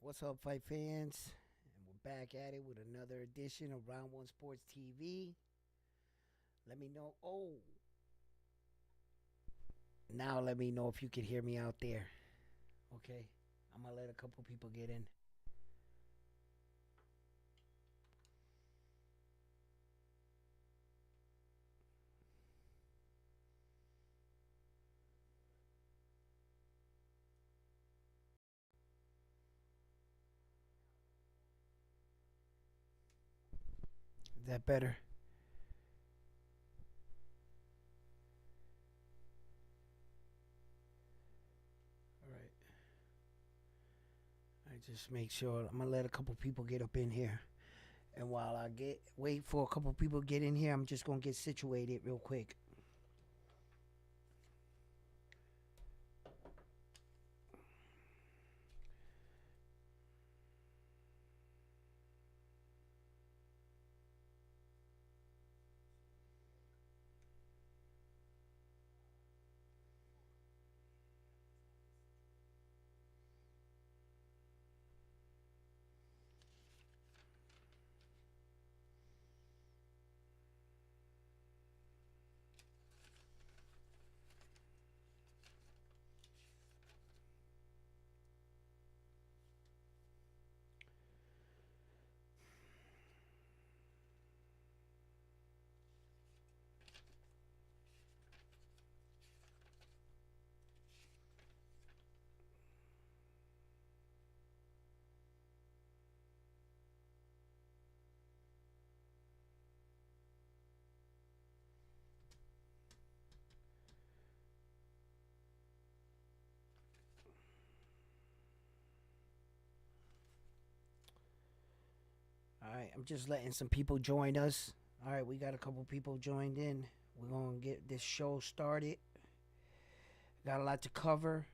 What's up, fight fans? And we're back at it with another edition of Round One Sports TV. Let me know. Oh, now let me know if you can hear me out there. Okay, I'm gonna let a couple people get in. Is that better? All right. I just make sure I'm gonna let a couple people get up in here. And while I wait for a couple people to get in here, I'm just gonna get situated real quick. All right, I'm just letting some people join us. All right, we got a couple people joined in. We're gonna get this show started. Got a lot to cover.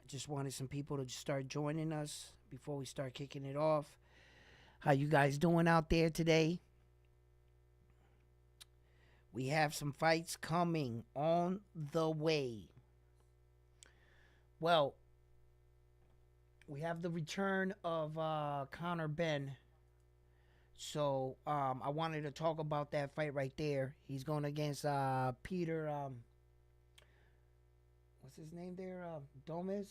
I just wanted some people to start joining us before we start kicking it off. How you guys doing out there today? We have some fights coming on the way. Well, we have the return of Conor Ben. So I wanted to talk about that fight right there. He's going against Peter. What's his name there? Gomez?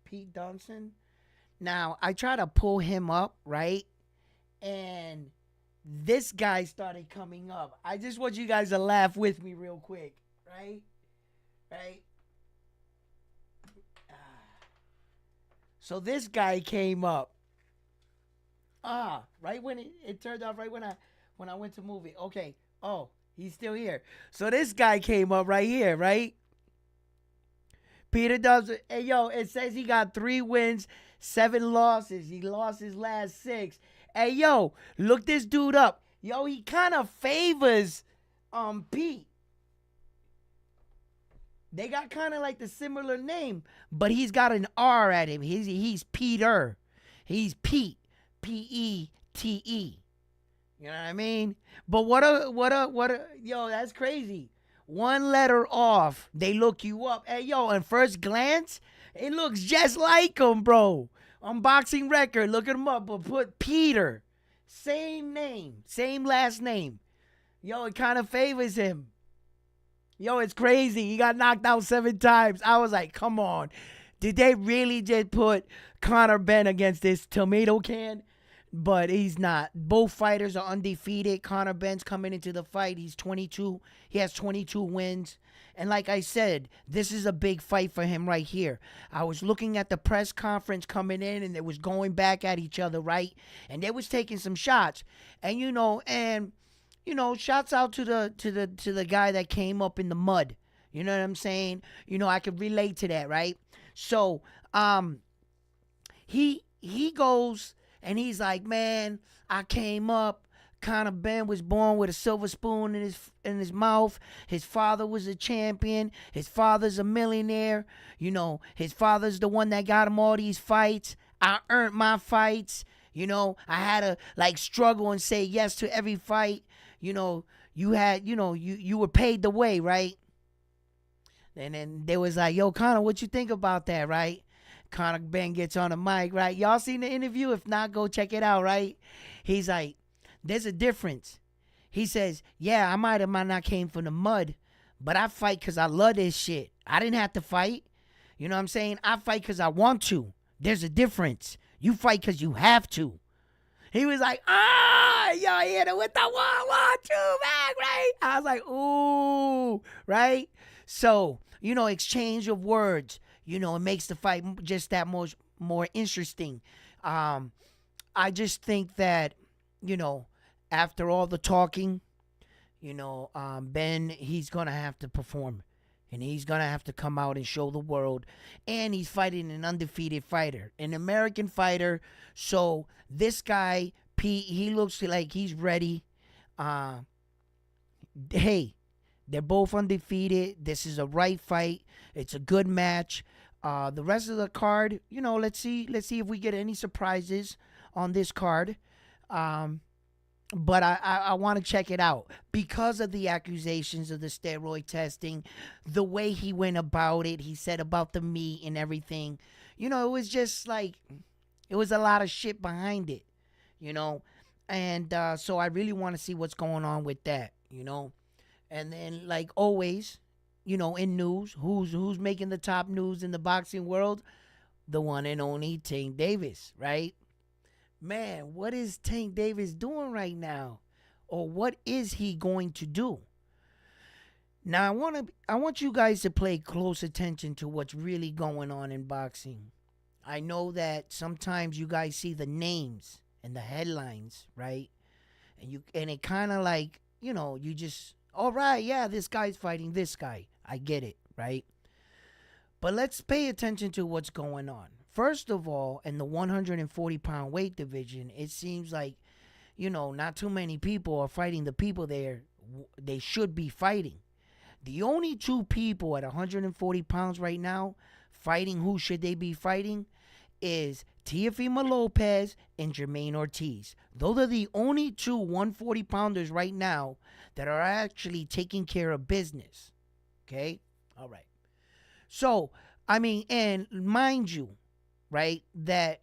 Pete Dunson. Now, I try to pull him up, right? And this guy started coming up. I just want you guys to laugh with me real quick, right? Right? So this guy came up. Right when it turned off, right when I went to move it. Okay. Oh, he's still here. So this guy came up right here, right? Peter does it. Hey, yo, it says he got 3 wins, 7 losses. He lost his last 6. Hey, yo, look this dude up. Yo, he kind of favors Pete. They got kind of like the similar name, but he's got an R at him. He's Peter. He's Pete. Pete. You know what I mean? But yo, that's crazy. 1 letter off, they look you up. Hey, yo, on first glance, it looks just like him, bro. Unboxing record, look him up, but put Peter. Same name, same last name. Yo, it kind of favors him. Yo, it's crazy. He got knocked out 7 times. I was like, come on. Did they really just put Conor Ben against this tomato can? But he's not. Both fighters are undefeated. Conor Ben's coming into the fight. He's 22. He has 22 wins. And like I said, this is a big fight for him right here. I was looking at the press conference coming in, and they was going back at each other, right? And they was taking some shots. And shouts out to the guy that came up in the mud. You know what I'm saying? I could relate to that, right? So, he goes and he's like, man, I came up. Conor Ben was born with a silver spoon in his mouth. His father was a champion. His father's a millionaire. His father's the one that got him all these fights. I earned my fights. I had to struggle and say yes to every fight. You had, you were paid the way, right? And then they was like, yo, Conor, what you think about that, right? Conor Ben gets on the mic, right? Y'all seen the interview? If not, go check it out, right? He's like, there's a difference. He says, yeah, I might have not came from the mud, but I fight because I love this shit. I didn't have to fight. You know what I'm saying? I fight because I want to. There's a difference. You fight because you have to. He was like, y'all hit it with the 1-1-2 back, right? I was like, ooh, right? So, exchange of words, it makes the fight just that much more interesting. I just think that, after all the talking, Ben, he's going to have to perform. And he's going to have to come out and show the world. And he's fighting an undefeated fighter, an American fighter. So this guy, Pete, he looks like he's ready. Hey, they're both undefeated. This is a right fight. It's a good match. The rest of the card, let's see if we get any surprises on this card. But I want to check it out because of the accusations of the steroid testing, the way he went about it. He said about the meat and everything. It was just like, it was a lot of shit behind it, And so I really want to see what's going on with that, And then, like always, in news, who's making the top news in the boxing world? The one and only Tank Davis, right? Man, what is Tank Davis doing right now? Or what is he going to do? Now, I want you guys to pay close attention to what's really going on in boxing. I know that sometimes you guys see the names and the headlines, right? And it kind of like, you just, all right, yeah, this guy's fighting this guy. I get it, right? But let's pay attention to what's going on. First of all, in the 140-pound weight division, it seems like, not too many people are fighting the people they should be fighting. The only two people at 140 pounds right now fighting who should they be fighting is Teofimo Lopez and Jamaine Ortiz. Those are the only two 140-pounders right now that are actually taking care of business. Okay? All right. So, and mind you, right, that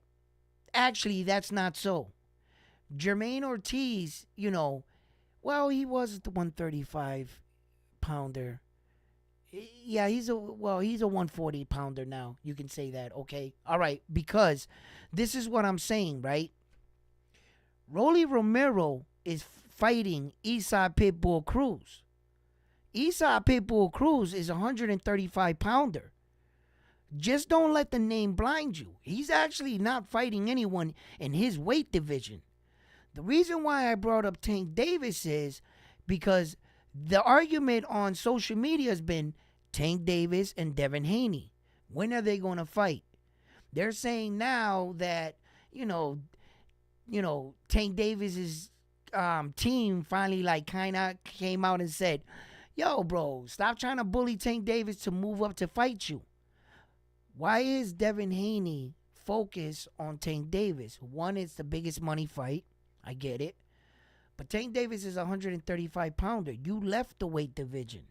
actually that's not so. Jamaine Ortiz, well, he was the 135-pounder. Yeah, he's a 140-pounder now. You can say that, okay? All right, because this is what I'm saying, right? Rolly Romero is fighting Usyk Pitbull Cruz. Usyk Pitbull Cruz is a 135-pounder. Just don't let the name blind you. He's actually not fighting anyone in his weight division. The reason why I brought up Tank Davis is because the argument on social media has been Tank Davis and Devin Haney. When are they going to fight? They're saying now that, Tank Davis's team finally kind of came out and said, yo, bro, stop trying to bully Tank Davis to move up to fight you. Why is Devin Haney focused on Tank Davis? One, it's the biggest money fight. I get it. But Tank Davis is a 135-pounder. You left the weight division.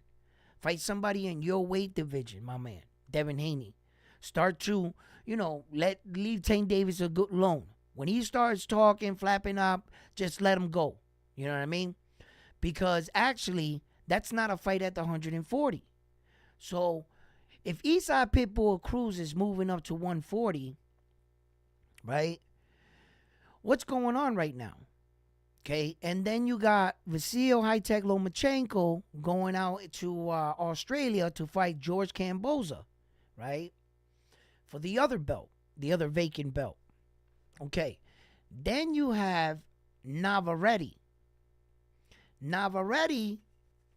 Fight somebody in your weight division, my man, Devin Haney. Start to, leave Tank Davis alone. When he starts talking, flapping up, just let him go. You know what I mean? Because actually, that's not a fight at the 140. So, if Usyk Pitbull Cruz is moving up to 140, right? What's going on right now? Okay, and then you got Vasil High-Tech Lomachenko going out to Australia to fight George Kamboza, right? For the other belt, the other vacant belt. Okay, then you have Navarrete. Navarrete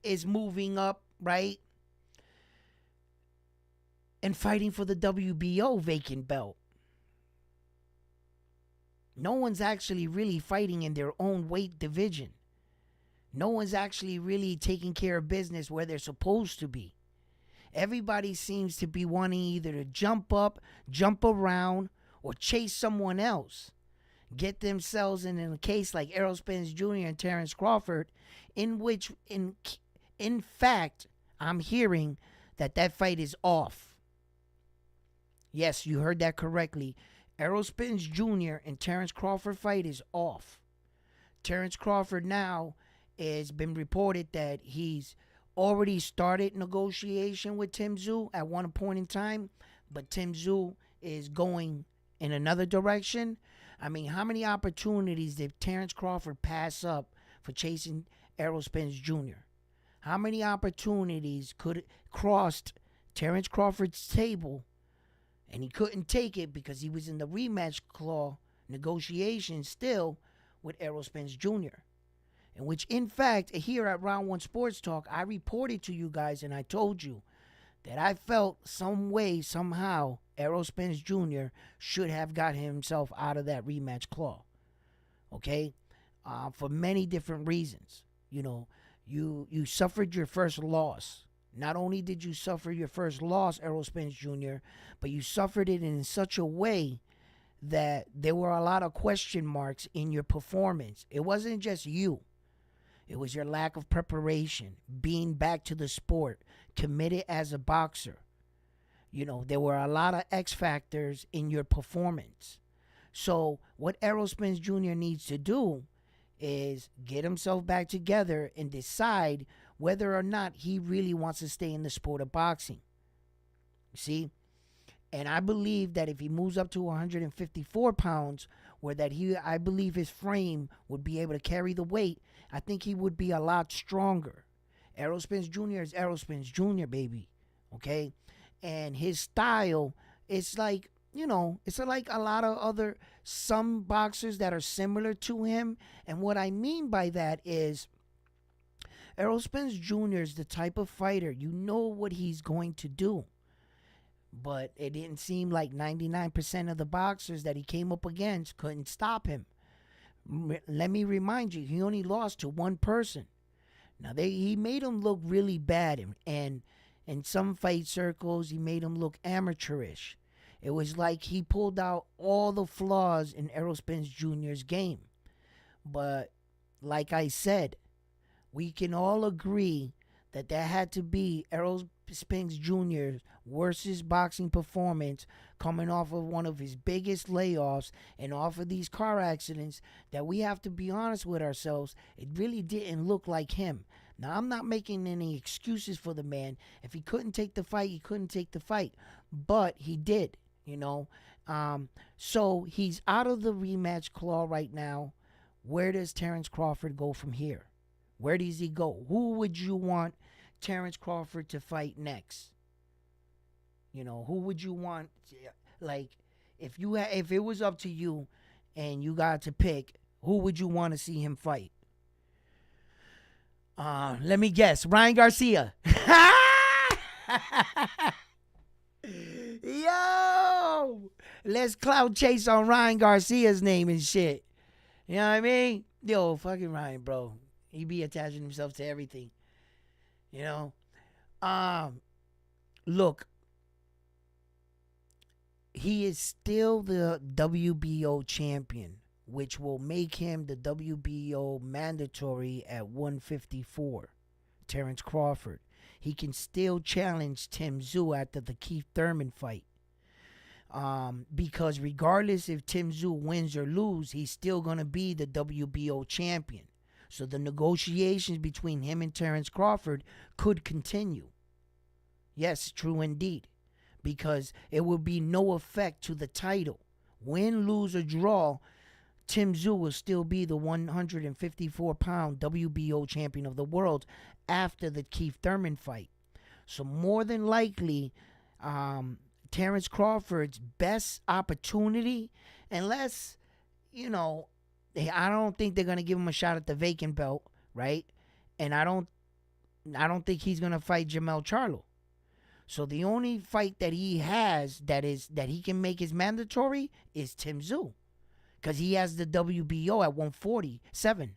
is moving up, right? And fighting for the WBO vacant belt. No one's actually really fighting in their own weight division. No one's actually really taking care of business where they're supposed to be. Everybody seems to be wanting either to jump up, jump around, or chase someone else. Get themselves in a case like Errol Spence Jr. and Terrence Crawford, in which, in fact, I'm hearing that fight is off. Yes, you heard that correctly. Errol Spence Jr. and Terrence Crawford fight is off. Terrence Crawford now has been reported that he's already started negotiation with Tim Tszyu at one point in time, but Tim Tszyu is going in another direction. I mean, how many opportunities did Terrence Crawford pass up for chasing Errol Spence Jr.? How many opportunities could crossed Terrence Crawford's table and he couldn't take it because he was in the rematch clause negotiation still with Errol Spence Jr.? In which, in fact, here at Round 1 Sports Talk, I reported to you guys and I told you that I felt some way, somehow, Errol Spence Jr. should have got himself out of that rematch clause. Okay? For many different reasons. You know, you suffered your first loss. Not only did you suffer your first loss, Errol Spence Jr., but you suffered it in such a way that there were a lot of question marks in your performance. It wasn't just you. It was your lack of preparation, being back to the sport, committed as a boxer. You know, there were a lot of X factors in your performance. So what Errol Spence Jr. needs to do is get himself back together and decide whether or not he really wants to stay in the sport of boxing. See? And I believe that if he moves up to 154 pounds, where that I believe his frame would be able to carry the weight, I think he would be a lot stronger. Errol Spence Jr. is Errol Spence Jr., baby. Okay? And his style, it's like, you know, it's like a lot of some boxers that are similar to him. And what I mean by that is Errol Spence Jr. is the type of fighter, you know what he's going to do. But it didn't seem like 99% of the boxers that he came up against couldn't stop him. Let me remind you, he only lost to one person. Now, he made him look really bad. And in some fight circles, he made him look amateurish. It was like he pulled out all the flaws in Errol Spence Jr.'s game. But like I said, we can all agree that there had to be Errol Spence Jr.'s worst boxing performance coming off of one of his biggest layoffs and off of these car accidents that we have to be honest with ourselves. It really didn't look like him. Now, I'm not making any excuses for the man. If he couldn't take the fight, he couldn't take the fight. But he did, you know. So he's out of the rematch clause right now. Where does Terrence Crawford go from here? Where does he go? Who would you want Terrence Crawford to fight next? You know, who would you want? Like, if it was up to you and you got to pick, who would you want to see him fight? Let me guess. Ryan Garcia. Yo! Let's clout chase on Ryan Garcia's name and shit. You know what I mean? Yo, fucking Ryan, bro. He be attaching himself to everything. You know? Look. He is still the WBO champion, which will make him the WBO mandatory at 154. Terrence Crawford. He can still challenge Tim Tszyu after the Keith Thurman fight. Because regardless if Tim Tszyu wins or loses, he's still going to be the WBO champion. So the negotiations between him and Terrence Crawford could continue. Yes, true indeed. Because it will be no effect to the title. Win, lose, or draw, Tim Tszyu will still be the 154-pound WBO champion of the world after the Keith Thurman fight. So more than likely, Terrence Crawford's best opportunity, unless, you know, I don't think they're going to give him a shot at the vacant belt, right? And I don't think he's going to fight Jermell Charlo. So the only fight that he has that he can make his mandatory is Tim Tszyu. Because he has the WBO at 147.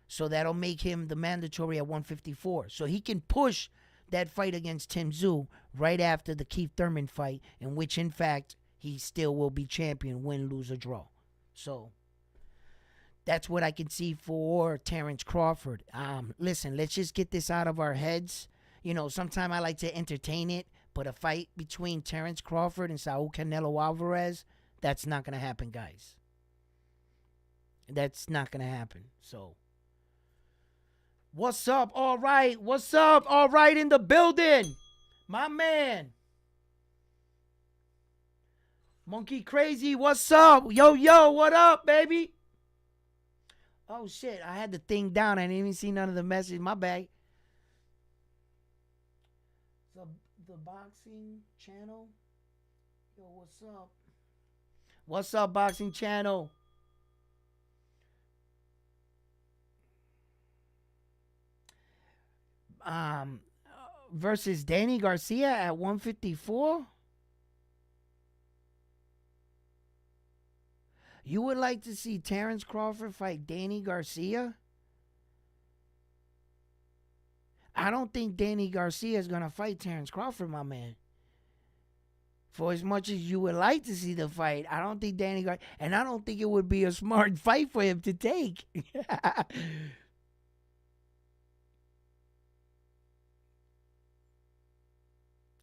So that'll make him the mandatory at 154. So he can push that fight against Tim Tszyu right after the Keith Thurman fight, in which, in fact, he still will be champion, win, lose, or draw. So that's what I can see for Terrence Crawford. Listen, let's just get this out of our heads. You know, sometimes I like to entertain it, But a fight between Terence Crawford and Saul Canelo Alvarez, that's not going to happen, guys. That's not going to happen. So, what's up? All right. What's up? All right in the building. My man. Monkey Crazy, what's up? Yo, what up, baby? Oh, shit. I had the thing down. I didn't even see none of the messages. My bad. The boxing channel. Yo, what's up? What's up, boxing channel? Versus Danny Garcia at 154. You would like to see Terence Crawford fight Danny Garcia? I don't think Danny Garcia is going to fight Terence Crawford, my man. For as much as you would like to see the fight, I don't think Danny Garcia, and I don't think it would be a smart fight for him to take.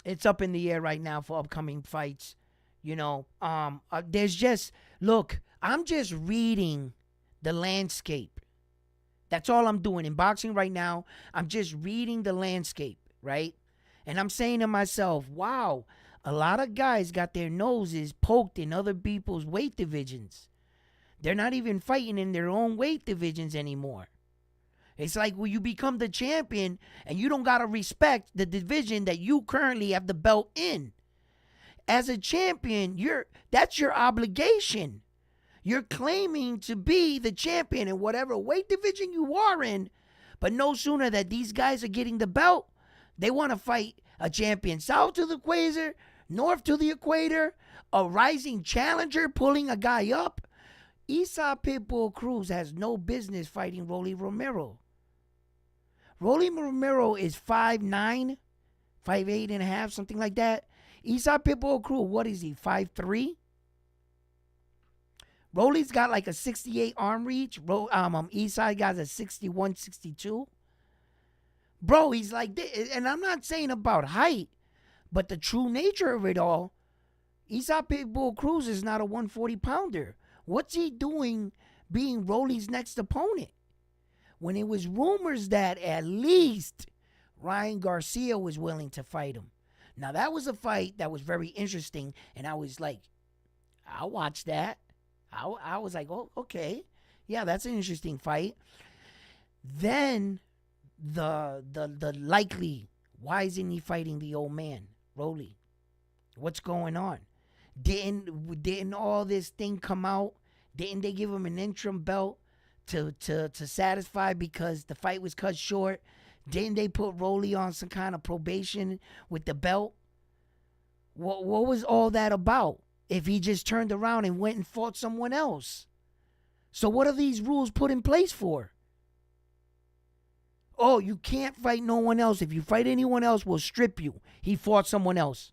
It's up in the air right now for upcoming fights. You know, there's just, look, I'm just reading the landscape. That's all I'm doing in boxing right now. I'm just reading the landscape, right? And I'm saying to myself, wow, a lot of guys got their noses poked in other people's weight divisions. They're not even fighting in their own weight divisions anymore. It's like when you become the champion and you don't got to respect the division that you currently have the belt in. As a champion, that's your obligation. You're claiming to be the champion in whatever weight division you are in. But no sooner that these guys are getting the belt, they want to fight a champion south to the equator, north to the equator, a rising challenger pulling a guy up. Isa Pitbull Cruz has no business fighting Rolly Romero. Rolly Romero is 5'9", 5'8 and a half, something like that. Isa Pitbull Cruz, what is he, 5'3"? Rolly's got like a 68 arm reach. Isa got a 61, 62. Bro, he's like this. And I'm not saying about height, but the true nature of it all, Isa Pitbull Cruz is not a 140-pounder. What's he doing being Rolly's next opponent? When it was rumors that at least Ryan Garcia was willing to fight him. Now, that was a fight that was very interesting, and I was like, I'll watch that. I was like, oh, okay. Yeah, that's an interesting fight. Then the likely, why isn't he fighting the old man, Rolly? What's going on? Didn't all this thing come out? Didn't they give him an interim belt to satisfy because the fight was cut short? Didn't they put Rolly on some kind of probation with the belt? What was all that about if he just turned around and went and fought someone else? So what are these rules put in place for? Oh, you can't fight no one else. If you fight anyone else, we'll strip you. He fought someone else.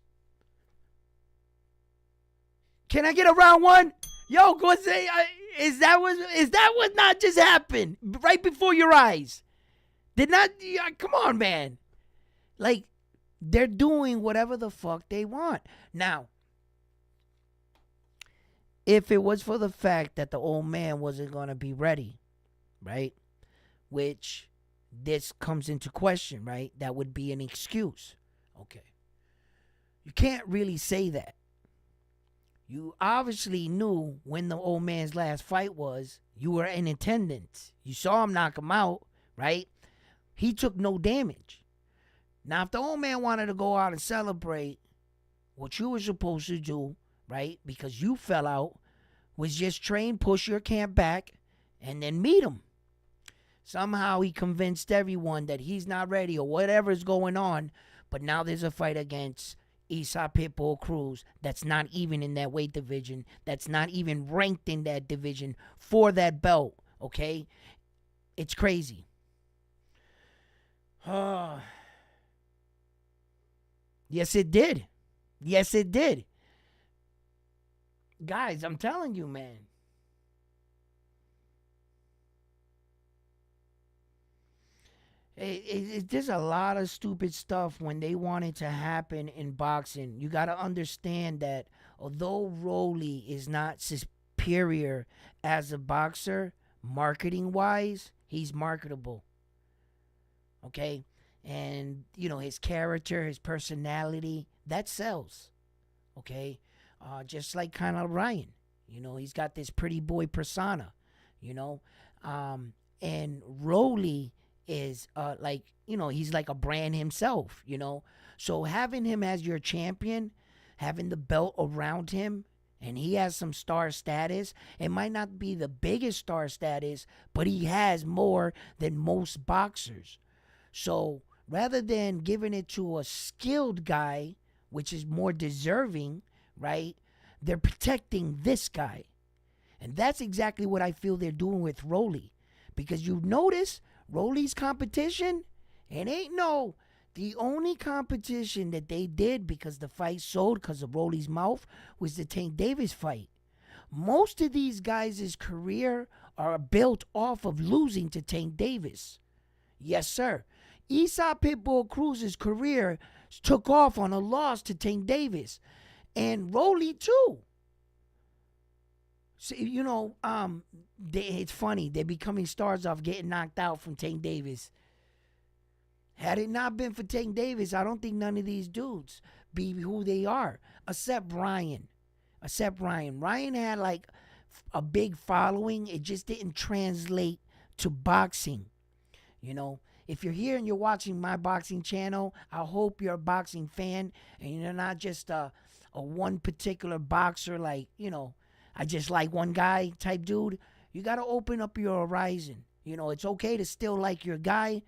Can I get a round one? Yo, go say, is that what not just happened right before your eyes? Did not, come on, man. Like, they're doing whatever the fuck they want. Now, if it was for the fact that the old man wasn't going to be ready, right? Which this comes into question, right? That would be an excuse. Okay. You can't really say that. You obviously knew when the old man's last fight was. You were in attendance. You saw him knock him out, right? He took no damage. Now, if the old man wanted to go out and celebrate, what you were supposed to do, right, because you fell out, was just train, push your camp back, and then meet him. Somehow he convinced everyone that he's not ready or whatever's going on, but now there's a fight against Isa Pitbull Cruz that's not even in that weight division, that's not even ranked in that division for that belt, okay? It's crazy. Yes, it did. Yes, it did. Guys, I'm telling you, man. There's a lot of stupid stuff when they want it to happen in boxing. You got to understand that although Rolly is not superior as a boxer, marketing wise, he's marketable. Okay? And, his character, his personality, that sells. Okay? Just like kind of Ryan. He's got this pretty boy persona, you know? And Rolly is he's like a brand himself. So having him as your champion, having the belt around him, and he has some star status. It might not be the biggest star status, but he has more than most boxers. So rather than giving it to a skilled guy, which is more deserving, right? They're protecting this guy. And that's exactly what I feel they're doing with Rolly. Because you notice Rolly's competition, the only competition that they did because the fight sold because of Rolly's mouth was the Tank Davis fight. Most of these guys' career are built off of losing to Tank Davis. Yes, sir. Esau Pitbull Cruz's career took off on a loss to Tank Davis. And Rolly, too. So, it's funny. They're becoming stars off getting knocked out from Tank Davis. Had it not been for Tank Davis, I don't think none of these dudes be who they are, except Ryan. Ryan had like a big following. It just didn't translate to boxing. If you're here and you're watching my boxing channel, I hope you're a boxing fan and you're not just a one particular boxer like, I just like one guy type dude. You got to open up your horizon. It's okay to still like your guy,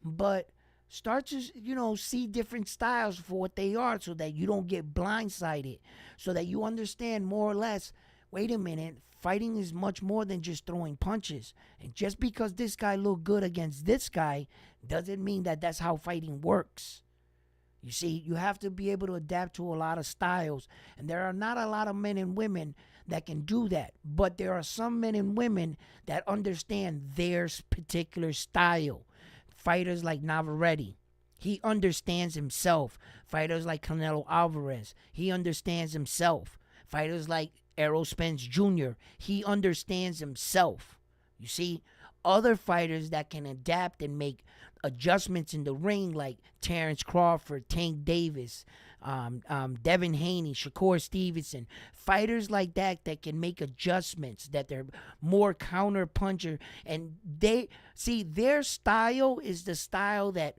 but start to, see different styles for what they are so that you don't get blindsided, so that you understand more or less, wait a minute, fighting is much more than just throwing punches. And just because this guy looked good against this guy doesn't mean that that's how fighting works. You see, you have to be able to adapt to a lot of styles. And there are not a lot of men and women that can do that. But there are some men and women that understand their particular style. Fighters like Navarrete, he understands himself. Fighters like Canelo Alvarez, he understands himself. Fighters like Errol Spence Jr., he understands himself. You see, other fighters that can adapt and make adjustments in the ring, like Terrence Crawford, Tank Davis, Devin Haney, Shakur Stevenson, fighters like that can make adjustments, that they're more counter puncher, and their style is the style that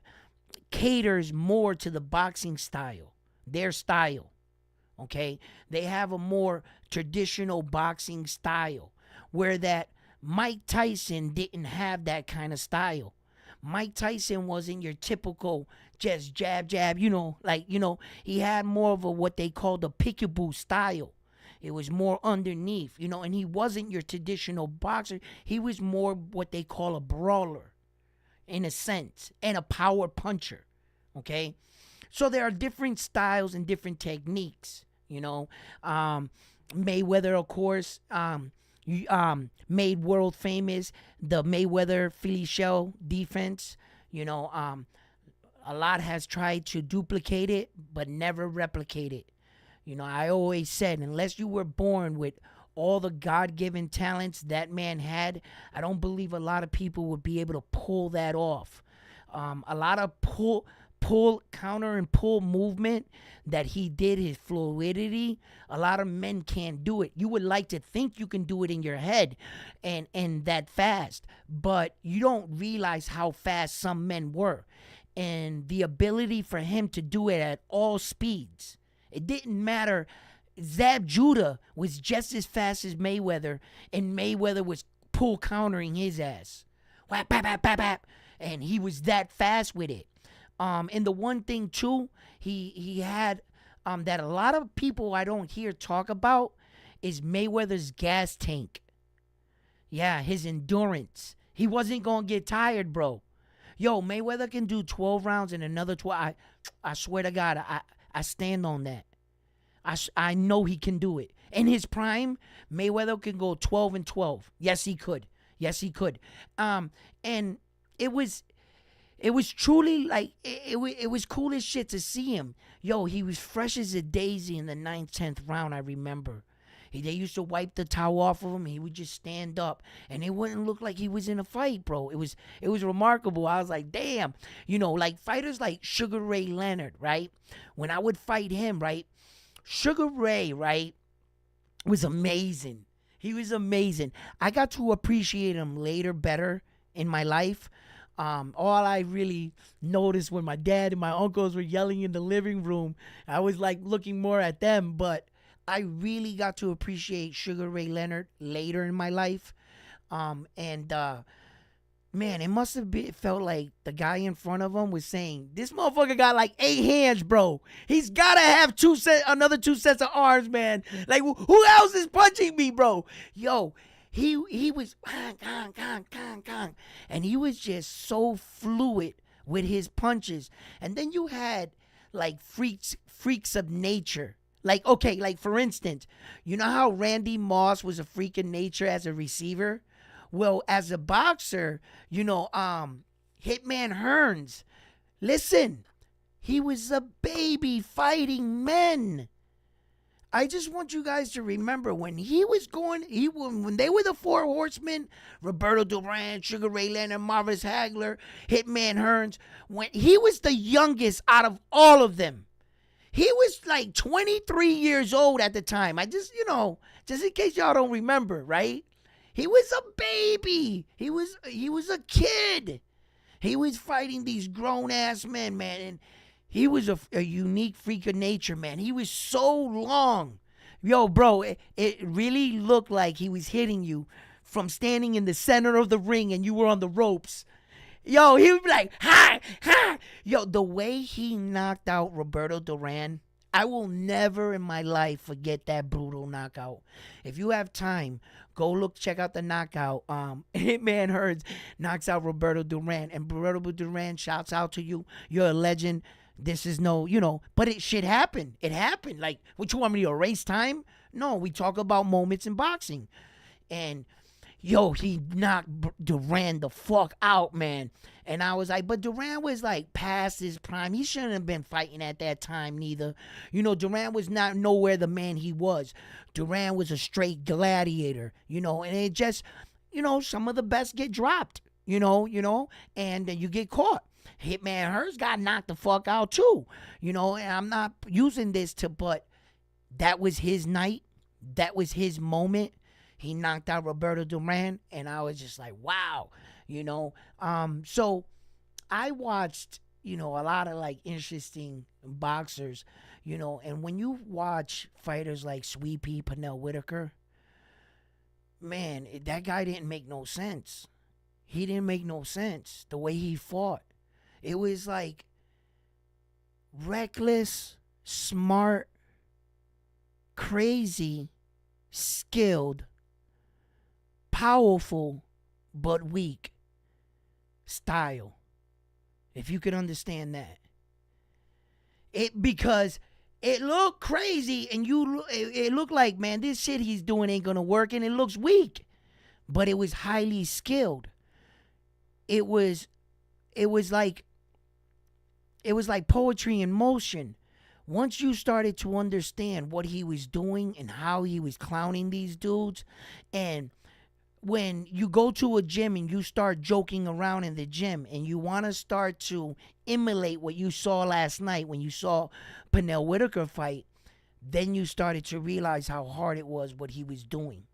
caters more to the boxing style. Their style, okay? They have a more traditional boxing style, where that Mike Tyson didn't have that kind of style. Mike Tyson wasn't your typical just jab, jab, he had more of what they called a peekaboo style. It was more underneath, and he wasn't your traditional boxer. He was more what they call a brawler, in a sense, and a power puncher, okay? So there are different styles and different techniques, Mayweather, of course, made world famous the Mayweather Philly shell defense. A lot has tried to duplicate it, but never replicate it. I always said, unless you were born with all the God-given talents that man had, I don't believe a lot of people would be able to pull that off. A lot of pull, counter and pull movement that he did, his fluidity, a lot of men can't do it. You would like to think you can do it in your head and that fast, but you don't realize how fast some men were. And the ability for him to do it at all speeds. It didn't matter. Zab Judah was just as fast as Mayweather, and Mayweather was pull countering his ass. Whap, bap, bap, bap, bap. And he was that fast with it. And the one thing too, he had that a lot of people I don't hear talk about is Mayweather's gas tank. Yeah, his endurance. He wasn't gonna get tired, bro. Yo, Mayweather can do 12 rounds and another 12. I swear to God, I stand on that. I know he can do it. In his prime, Mayweather can go 12 and 12. Yes, he could. And it was It was truly like it was cool as shit to see him. Yo, he was fresh as a daisy in the ninth, 10th round. I remember. They used to wipe the towel off of him. He would just stand up, and it wouldn't look like he was in a fight, bro. It was remarkable. I was like, damn, like fighters like Sugar Ray Leonard, right? When I would fight him, right, Sugar Ray, right, was amazing. He was amazing. I got to appreciate him later better in my life. All I really noticed when my dad and my uncles were yelling in the living room, I was like looking more at them, but I really got to appreciate Sugar Ray Leonard later in my life. Man, it must have felt like the guy in front of him was saying, this motherfucker got like 8 hands, bro. He's got to have another 2 sets of arms, man. Like, who else is punching me, bro? Yo, he was, and he was just so fluid with his punches. And then you had like freaks of nature. Like, okay, like for instance, you know how Randy Moss was a freak of nature as a receiver? Well, as a boxer, Hitman Hearns, listen, he was a baby fighting men. I just want you guys to remember when when they were the 4 horsemen, Roberto Duran, Sugar Ray Leonard, Marvis Hagler, Hitman Hearns, when he was the youngest out of all of them. He was like 23 years old at the time. I just, just in case y'all don't remember, right? He was a baby. He was a kid. He was fighting these grown-ass men, man. And he was a unique freak of nature, man. He was so long. Yo, bro, it really looked like he was hitting you from standing in the center of the ring and you were on the ropes. Yo, he would be like, ha, ha. Yo, the way he knocked out Roberto Duran, I will never in my life forget that brutal knockout. If you have time, go check out the knockout. Hitman Hearns knocks out Roberto Duran, and Roberto Duran shouts out to you, you're a legend. This is but it shit happened. It happened. Like, what, you want me to erase time? No, we talk about moments in boxing. And yo, he knocked Duran the fuck out, man. And I was like, but Duran was like past his prime. He shouldn't have been fighting at that time neither. Duran was not nowhere the man he was. Duran was a straight gladiator, and it just, some of the best get dropped, and you get caught. Hitman Hearns got knocked the fuck out too, and I'm not using this but that was his night. That was his moment. He knocked out Roberto Duran, and I was just like, wow, So I watched, a lot of like interesting boxers, and when you watch fighters like Sweet Pea Pernell Whitaker, man, that guy didn't make no sense. He didn't make no sense the way he fought. It was like reckless, smart, crazy, skilled, powerful, but weak style. If you could understand that. Because it looked crazy and it looked like, man, this shit he's doing ain't gonna work, and it looks weak. But it was highly skilled. It was like poetry in motion. Once you started to understand what he was doing and how he was clowning these dudes, and when you go to a gym and you start joking around in the gym and you want to start to emulate what you saw last night when you saw Pernell Whitaker fight, then you started to realize how hard it was what he was doing.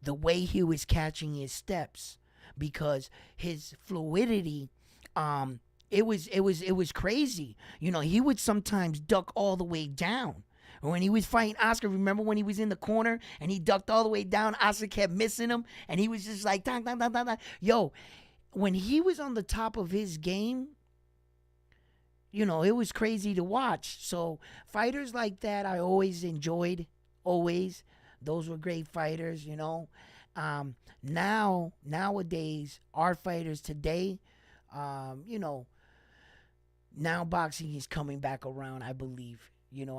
The way he was catching his steps, because his fluidity, it was crazy. He would sometimes duck all the way down. When he was fighting Oscar, remember when he was in the corner and he ducked all the way down? Oscar kept missing him, and he was just like, dang, dang, dang, dang, dang. Yo, when he was on the top of his game, it was crazy to watch. So fighters like that, I always enjoyed. Always. Those were great fighters, Nowadays, our fighters today, now boxing is coming back around, I believe.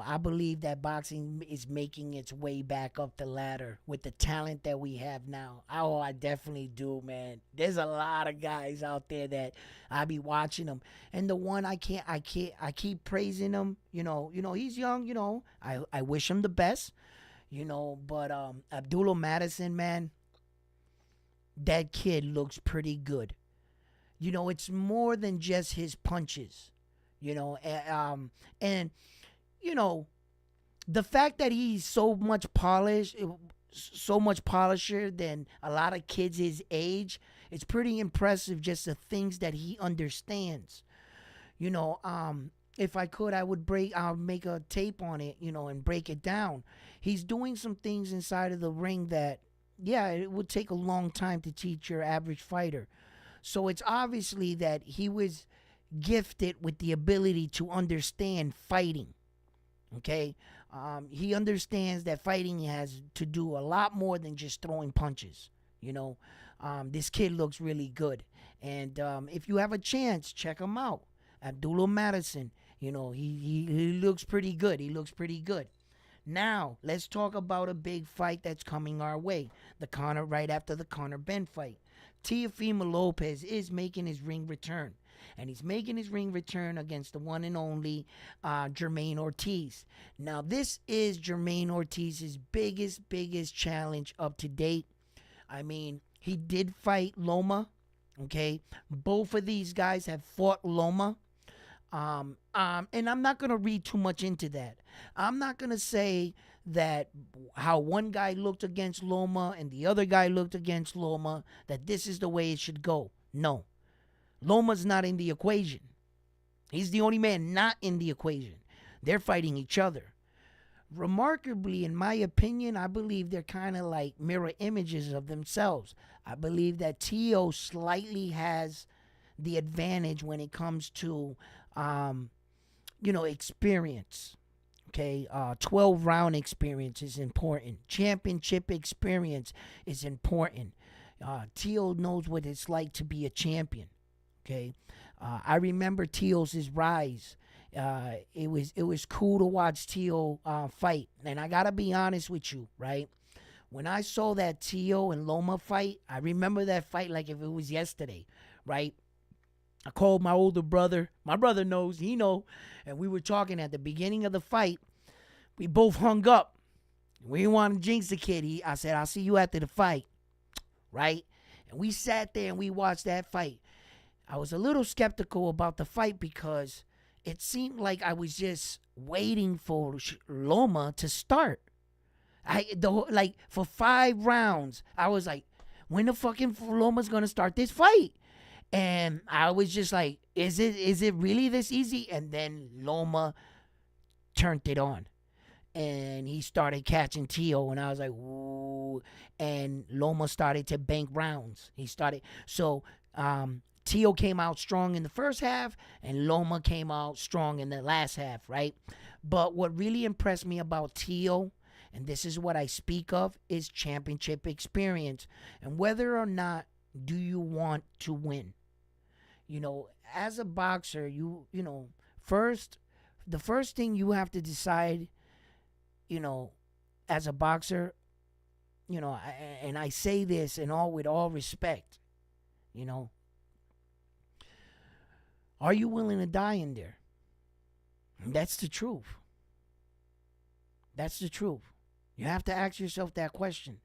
I believe that boxing is making its way back up the ladder with the talent that we have now. Oh, I definitely do, man. There's a lot of guys out there that I be watching them, and the one I keep praising him. He's young. I wish him the best. But Abdullah Madison, man, that kid looks pretty good. It's more than just his punches. And the fact that he's so much polisher than a lot of kids his age, it's pretty impressive. Just the things that he understands. If I could, I'll make a tape on it, and break it down. He's doing some things inside of the ring that, yeah, it would take a long time to teach your average fighter. So it's obviously that he was gifted with the ability to understand fighting. Okay, he understands that fighting has to do a lot more than just throwing punches. This kid looks really good, and if you have a chance, check him out. Abdullah Madison. He looks pretty good. Now let's talk about a big fight that's coming our way. Right after the Conor Ben fight, Teofimo Lopez is making his ring return. And he's making his ring return against the one and only Jamaine Ortiz. Now, this is Jamaine Ortiz's biggest challenge up to date. I mean, he did fight Loma, okay? Both of these guys have fought Loma. And I'm not going to read too much into that. I'm not going to say that how one guy looked against Loma and the other guy looked against Loma, that this is the way it should go. No. Loma's not in the equation. He's the only man not in the equation. They're fighting each other. Remarkably, in my opinion, I believe they're kind of like mirror images of themselves. I believe that Teo slightly has the advantage when it comes to, experience. Okay, 12-round experience is important. Championship experience is important. Teo knows what it's like to be a champion. Okay, I remember Teo's rise. It was cool to watch Teo fight, and I gotta be honest with you, right? When I saw that Teo and Loma fight, I remember that fight like if it was yesterday, right? I called my older brother. My brother knows, he know, and we were talking at the beginning of the fight. We both hung up. We didn't want to jinx the kid. I said, I'll see you after the fight, right? And we sat there and we watched that fight. I was a little skeptical about the fight because it seemed like I was just waiting for Loma to start. For 5 rounds, I was like, when the fucking Loma's gonna start this fight? And I was just like, is it really this easy? And then Loma turned it on. And he started catching Teo, and I was like, ooh. And Loma started to bank rounds. Teo came out strong in the first half, and Loma came out strong in the last half, right? But what really impressed me about Teo, and this is what I speak of, is championship experience. And whether or not do you want to win. As a boxer, the first thing you have to decide, as a boxer, and I say this with all respect, are you willing to die in there? That's the truth. That's the truth. You have to ask yourself that question.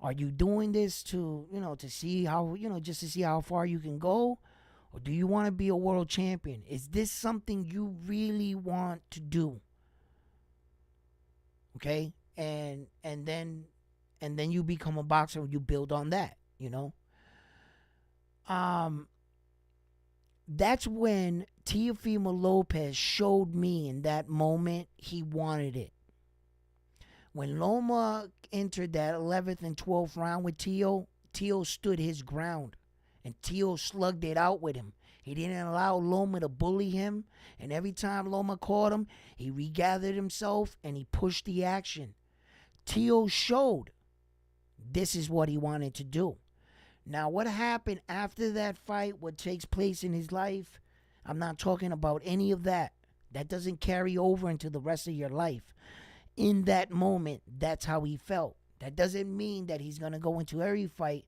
Are you doing this to see how, just to see how far you can go? Or do you want to be a world champion? Is this something you really want to do? Okay? And then you become a boxer, you build on that, That's when Teofimo Lopez showed me in that moment he wanted it. When Loma entered that 11th and 12th round with Teo stood his ground. And Teo slugged it out with him. He didn't allow Loma to bully him. And every time Loma caught him, he regathered himself and he pushed the action. Teo showed this is what he wanted to do. Now, what happened after that fight, what takes place in his life, I'm not talking about any of that. That doesn't carry over into the rest of your life. In that moment, that's how he felt. That doesn't mean that he's going to go into every fight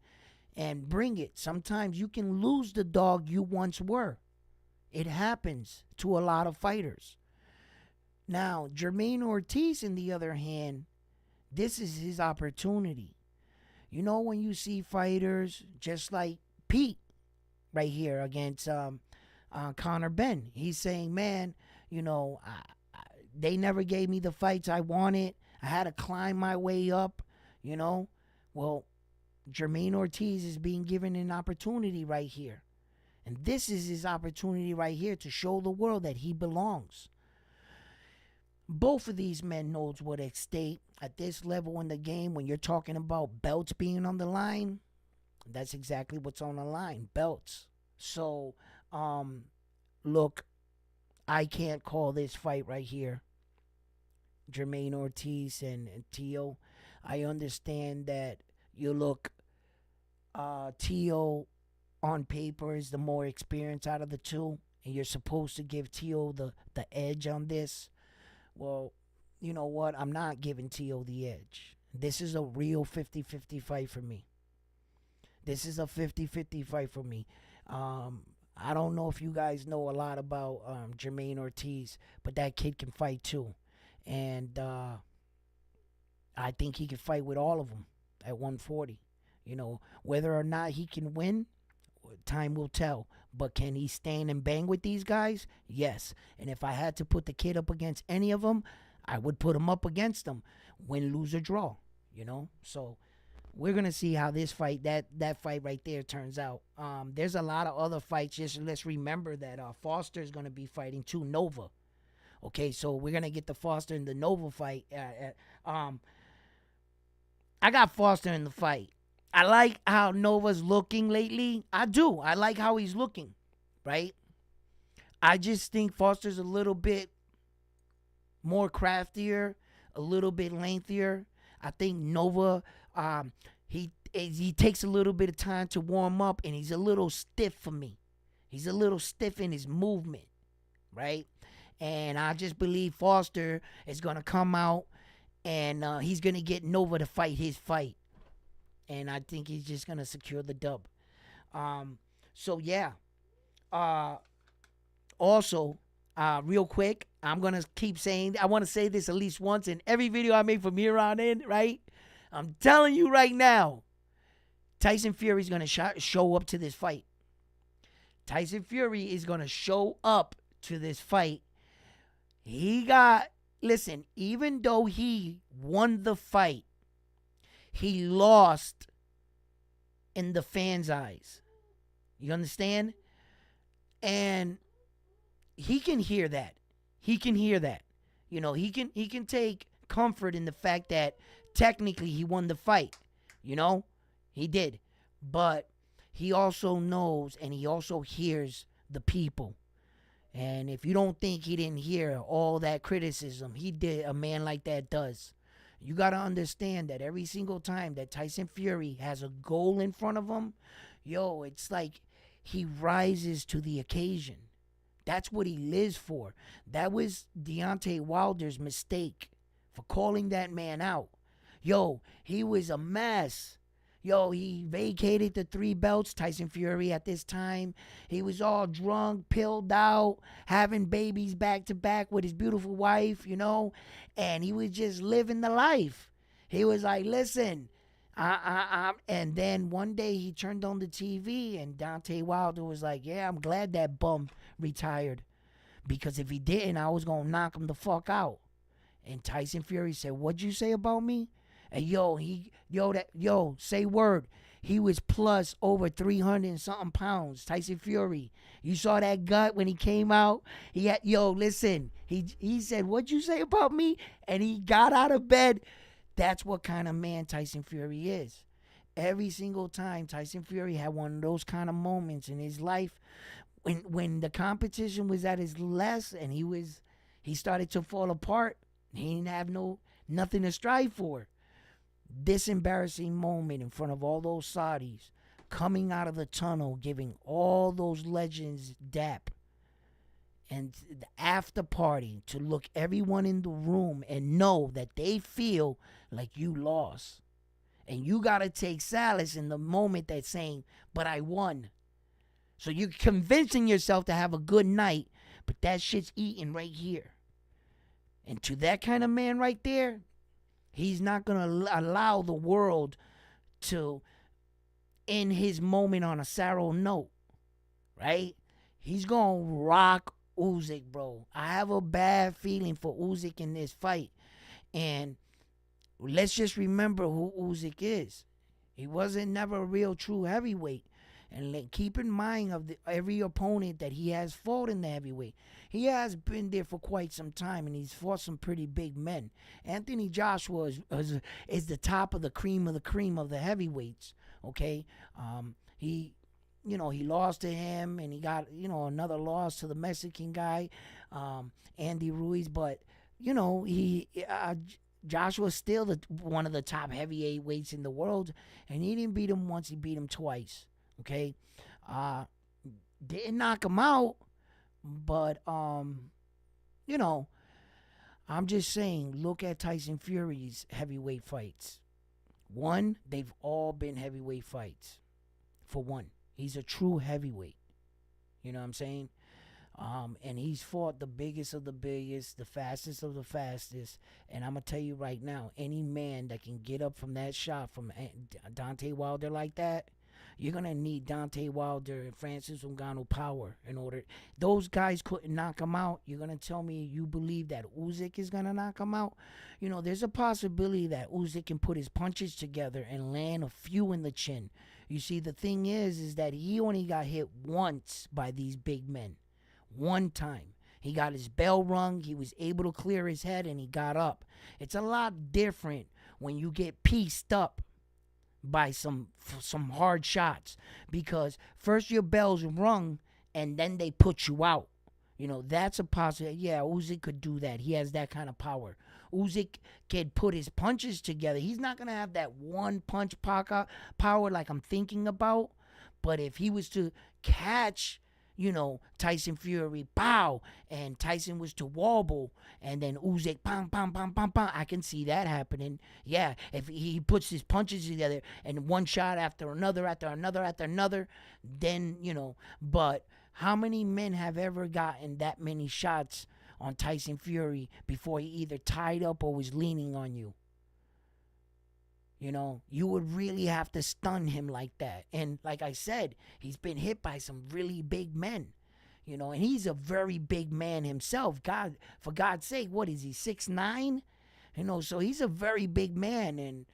and bring it. Sometimes you can lose the dog you once were. It happens to a lot of fighters. Now, Jamaine Ortiz, on the other hand, this is his opportunity. You know, when you see fighters just like Pete right here against Conor Ben, he's saying, man, you know, they never gave me the fights I wanted. I had to climb my way up, you know. Well, Jamaine Ortiz is being given an opportunity right here. And this is his opportunity right here to show the world that he belongs. Both of these men knows what at stake at this level in the game. When you're talking about belts being on the line, that's exactly what's on the line, belts. So, look, I can't call this fight right here, Jamaine Ortiz and Teo. I understand that you look, Teo on paper is the more experienced out of the two, and you're supposed to give Teo the edge on this. Well, you know what? I'm not giving Teo the edge. This is a real 50-50 fight for me. This is a 50-50 fight for me. I don't know if you guys know a lot about Jamaine Ortiz, but that kid can fight too. And I think he can fight with all of them at 140. You know, whether or not he can win, time will tell. But can he stand and bang with these guys? Yes. And if I had to put the kid up against any of them, I would put him up against them. Win, lose, or draw. You know? So we're going to see how this fight, that fight right there turns out. There's a lot of other fights. Just let's remember that Foster is going to be fighting too, Nova. Okay, so we're going to get the Foster and the Nova fight. I got Foster in the fight. I like how Nova's looking lately. I do. I like how he's looking, right? I just think Foster's a little bit more craftier, a little bit lengthier. I think Nova, he takes a little bit of time to warm up, and he's a little stiff for me. He's a little stiff in his movement, right? And I just believe Foster is going to come out, and he's going to get Nova to fight his fight. And I think he's just going to secure the dub. So, yeah. Also, real quick, I'm going to keep saying, I want to say this at least once in every video I make from here on in, right? I'm telling you right now, Tyson Fury is going to show up to this fight. Tyson Fury is going to show up to this fight. Listen, even though he won the fight, he lost in the fans' eyes. You understand? And he can hear that. He can hear that. You know, he can take comfort in the fact that technically he won the fight. You know? He did. But he also knows and he also hears the people. And if you don't think he didn't hear all that criticism, he did. A man like that does. You got to understand that every single time that Tyson Fury has a goal in front of him, it's like he rises to the occasion. That's what he lives for. That was Deontay Wilder's mistake for calling that man out. He was a mess. He vacated the 3 belts, Tyson Fury, at this time. He was all drunk, pilled out, having babies back to back with his beautiful wife, and he was just living the life. He was like, listen, and then one day he turned on the TV and Deontay Wilder was like, yeah, I'm glad that bum retired, because if he didn't, I was going to knock him the fuck out. And Tyson Fury said, what'd you say about me? And say word. He was plus over 300 and something pounds. Tyson Fury. You saw that gut when he came out. He had, listen. He said, what'd you say about me? And he got out of bed. That's what kind of man Tyson Fury is. Every single time Tyson Fury had one of those kind of moments in his life when the competition was at his less and he started to fall apart. He didn't have nothing to strive for. This embarrassing moment in front of all those Saudis, coming out of the tunnel, giving all those legends dap. and the after party to look everyone in the room and know that they feel like you lost. And you got to take solace in the moment that's saying, but I won. So you're convincing yourself to have a good night, but that shit's eating right here. And to that kind of man right there, he's not going to allow the world to end his moment on a sour note, right? He's going to rock Usyk, bro. I have a bad feeling for Usyk in this fight. And let's just remember who Usyk is. He wasn't never a real true heavyweight. And keep in mind of every opponent that he has fought in the heavyweight. He has been there for quite some time, and he's fought some pretty big men. Anthony Joshua is the top of the cream of the heavyweights. Okay, he lost to him, and he got another loss to the Mexican guy, Andy Ruiz. But Joshua's still one of the top heavyweights in the world, and he didn't beat him once; he beat him twice. Okay, didn't knock him out, but I'm just saying, look at Tyson Fury's heavyweight fights. One, they've all been heavyweight fights. For one, he's a true heavyweight. You know what I'm saying? And he's fought the biggest of the biggest, the fastest of the fastest. And I'm going to tell you right now, any man that can get up from that shot from Deontay Wilder like that, you're going to need Deontay Wilder and Francis Ngannou power in order. Those guys couldn't knock him out. You're going to tell me you believe that Usyk is going to knock him out? There's a possibility that Usyk can put his punches together and land a few in the chin. You see, the thing is that he only got hit once by these big men. One time. He got his bell rung, he was able to clear his head, and he got up. It's a lot different when you get pieced up by some hard shots, because first your bell's rung and then they put you out. That's a possibility. Yeah, Usyk could do that. He has that kind of power. Usyk can put his punches together. He's not going to have that one punch power like I'm thinking about, but if he was to catch Tyson Fury, pow, and Tyson was to wobble, and then Usyk, pam, pam, pam, pam, pam, I can see that happening. Yeah, if he puts his punches together and one shot after another, then, but how many men have ever gotten that many shots on Tyson Fury before he either tied up or was leaning on you? You would really have to stun him like that. And like I said, he's been hit by some really big men. And he's a very big man himself. For God's sake, what is he, 6'9"? So he's a very big man. And,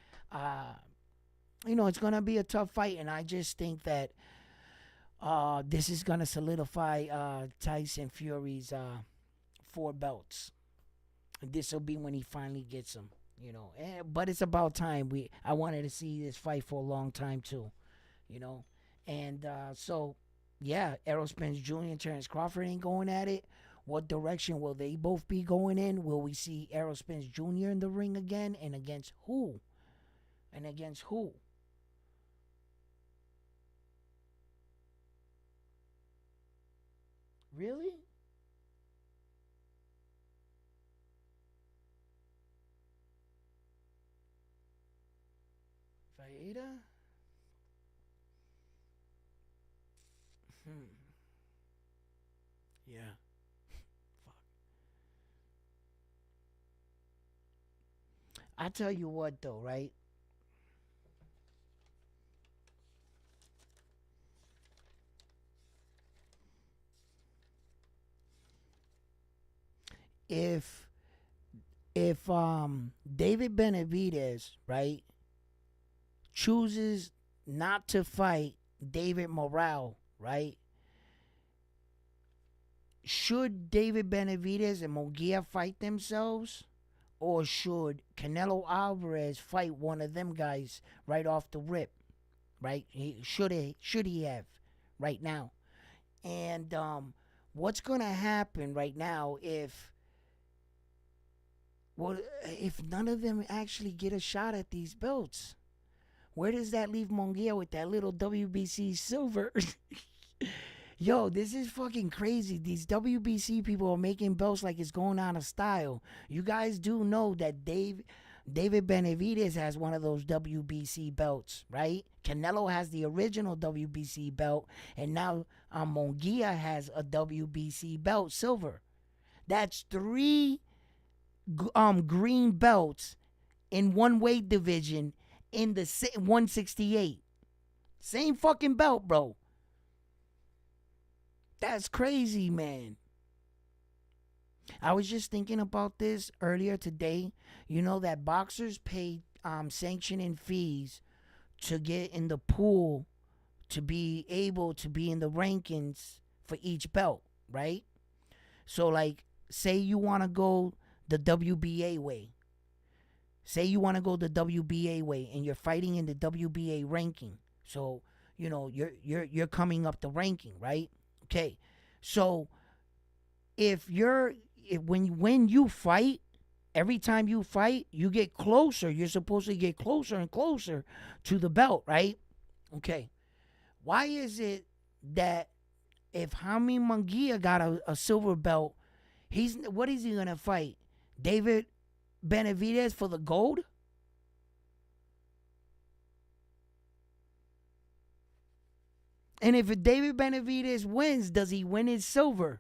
it's going to be a tough fight. And I just think that this is going to solidify Tyson Fury's 4 belts. And this will be when he finally gets them. But it's about time. I wanted to see this fight for a long time too, and so yeah, Errol Spence Jr. and Terence Crawford ain't going at it. What direction will they both be going in? Will we see Errol Spence Jr. in the ring again, and against who? Really? Vaida? Yeah. Fuck. I tell you what though, right? If David Benavidez, right, chooses not to fight David Morrell, right? Should David Benavidez and Munguia fight themselves? Or should Canelo Alvarez fight one of them guys right off the rip? Right? Should he have right now? And what's going to happen right now if none of them actually get a shot at these belts? Where does that leave Munguia with that little WBC silver? Yo, this is fucking crazy. These WBC people are making belts like it's going out of style. You guys do know that David Benavidez has one of those WBC belts, right? Canelo has the original WBC belt, and now Munguia has a WBC belt, silver. That's three green belts in one weight division in the 168. Same fucking belt, bro. That's crazy, man. I was just thinking about this earlier today. You know that boxers pay sanctioning fees to get in the pool to be able to be in the rankings for each belt, right? So, like, say you want to go the WBA way. Say you want to go the WBA way, and you're fighting in the WBA ranking. So, you know, you're coming up the ranking, right? Okay. So, when you fight, every time you fight, you get closer. You're supposed to get closer and closer to the belt, right? Okay. Why is it that if Jaime Munguia got a silver belt, what is he gonna fight? David Benavidez for the gold? And if David Benavidez wins, does he win his silver?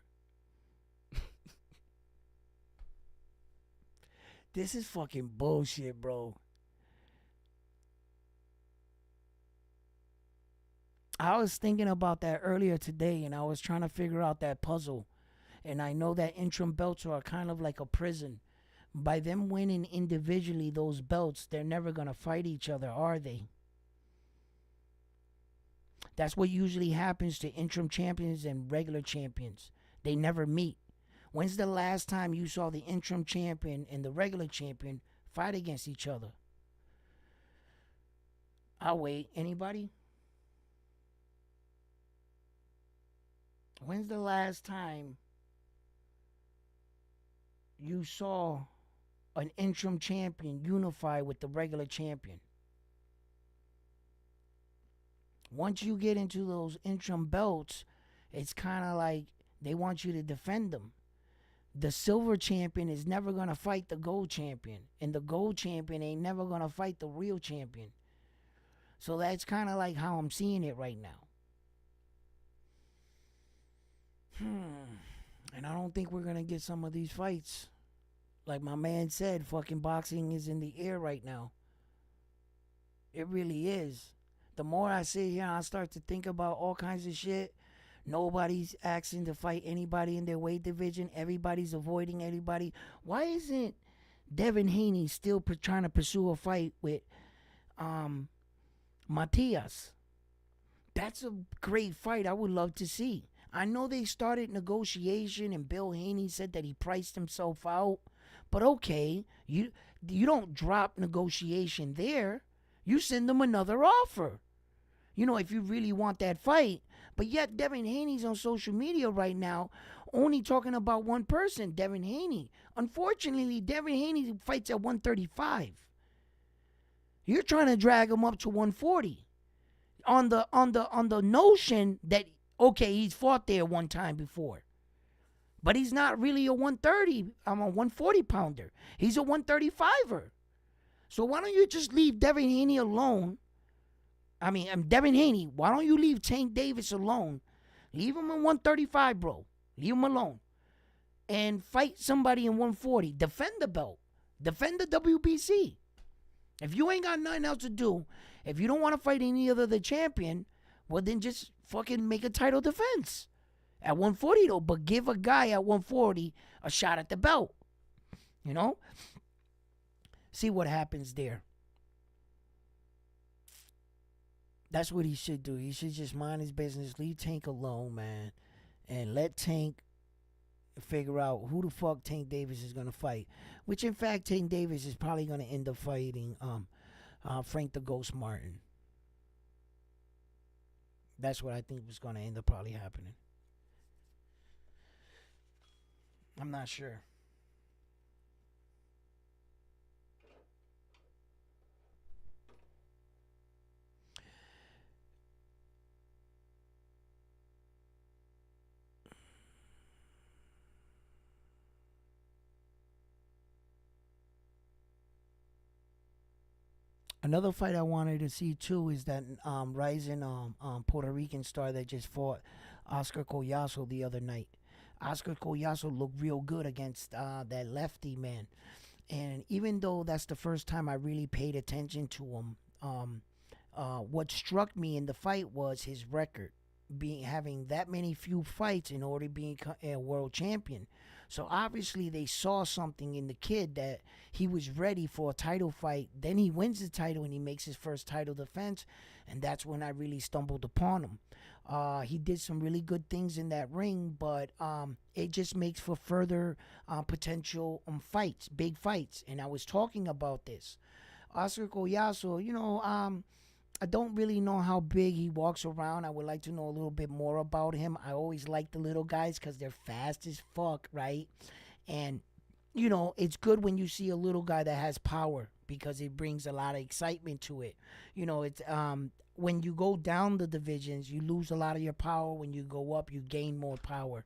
This is fucking bullshit, bro. I was thinking about that earlier today, and I was trying to figure out that puzzle. And I know that interim belts are kind of like a prison. By them winning individually those belts, they're never going to fight each other, are they? That's what usually happens to interim champions and regular champions. They never meet. When's the last time you saw the interim champion and the regular champion fight against each other? I'll wait. Anybody? When's the last time you saw an interim champion unify with the regular champion? Once you get into those interim belts, it's kind of like they want you to defend them. The silver champion is never going to fight the gold champion, and the gold champion ain't never going to fight the real champion. So that's kind of like how I'm seeing it right now. And I don't think we're going to get some of these fights. Like my man said, fucking boxing is in the air right now. It really is. The more I sit here and I start to think about all kinds of shit, nobody's asking to fight anybody in their weight division. Everybody's avoiding everybody. Why isn't Devin Haney still trying to pursue a fight with Matias? That's a great fight I would love to see. I know they started negotiation and Bill Haney said that he priced himself out. But okay, you don't drop negotiation there. You send them another offer. You know, if you really want that fight. But yet Devin Haney's on social media right now only talking about one person, Devin Haney. Unfortunately, Devin Haney fights at 135. You're trying to drag him up to 140. On the notion that okay, he's fought there one time before. But he's not really a 130, I'm a 140 pounder. He's a 135er. So why don't you just leave Devin Haney alone? I'm Devin Haney. Why don't you leave Tank Davis alone? Leave him in 135, bro. Leave him alone. And fight somebody in 140. Defend the belt. Defend the WBC. If you ain't got nothing else to do, if you don't want to fight any other the champion, well then just fucking make a title defense. At 140 though, but give a guy at 140 a shot at the belt. You know? See what happens there. That's what he should do. He should just mind his business, leave Tank alone, man, and let Tank figure out who the fuck Tank Davis is gonna fight. Which in fact, Tank Davis is probably gonna end up fighting Frank the Ghost Martin. That's what I think was gonna end up probably happening. I'm not sure. Another fight I wanted to see too is that rising Puerto Rican star that just fought Oscar Collazo the other night. Oscar Collazo looked real good against that lefty man, and even though that's the first time I really paid attention to him, what struck me in the fight was his record, being having that many few fights in order to be a world champion. So obviously they saw something in the kid that he was ready for a title fight. Then he wins the title and he makes his first title defense, and that's when I really stumbled upon him. He did some really good things in that ring, but it just makes for further potential fights, big fights. And I was talking about this. Oscar Collazo, I don't really know how big he walks around. I would like to know a little bit more about him. I always like the little guys because they're fast as fuck, right? And, it's good when you see a little guy that has power because it brings a lot of excitement to it. It's when you go down the divisions, you lose a lot of your power. When you go up, you gain more power.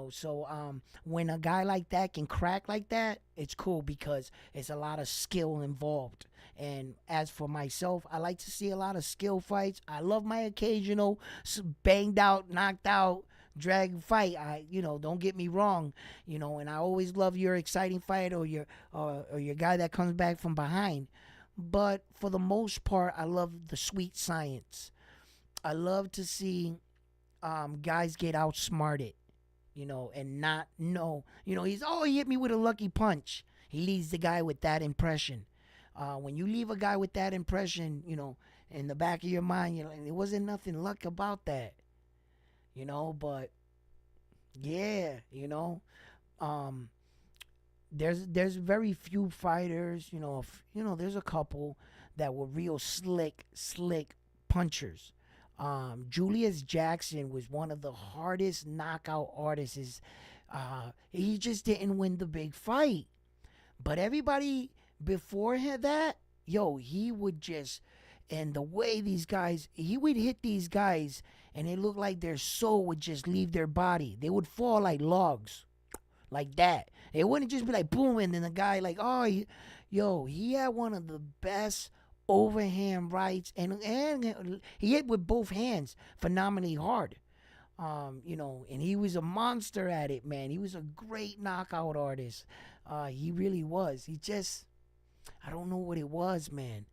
So when a guy like that can crack like that, it's cool because it's a lot of skill involved. And as for myself, I like to see a lot of skill fights. I love my occasional banged out, knocked out, drag fight. Don't get me wrong, and I always love your exciting fight or your guy that comes back from behind. But for the most part, I love the sweet science. I love to see guys get outsmarted, and not know. He hit me with a lucky punch. He leaves the guy with that impression. When you leave a guy with that impression, in the back of your mind, there wasn't nothing luck about that, but yeah, there's very few fighters, there's a couple that were real slick punchers. Julius Jackson was one of the hardest knockout artists. He just didn't win the big fight. But everybody before that, he would just, and the way he would hit these guys, and it looked like their soul would just leave their body. They would fall like logs, like that. It wouldn't just be like boom, and then the guy like, he had one of the best overhand rights, and he hit with both hands phenomenally hard. And he was a monster at it, man. He was a great knockout artist. He really was. I don't know what it was, man.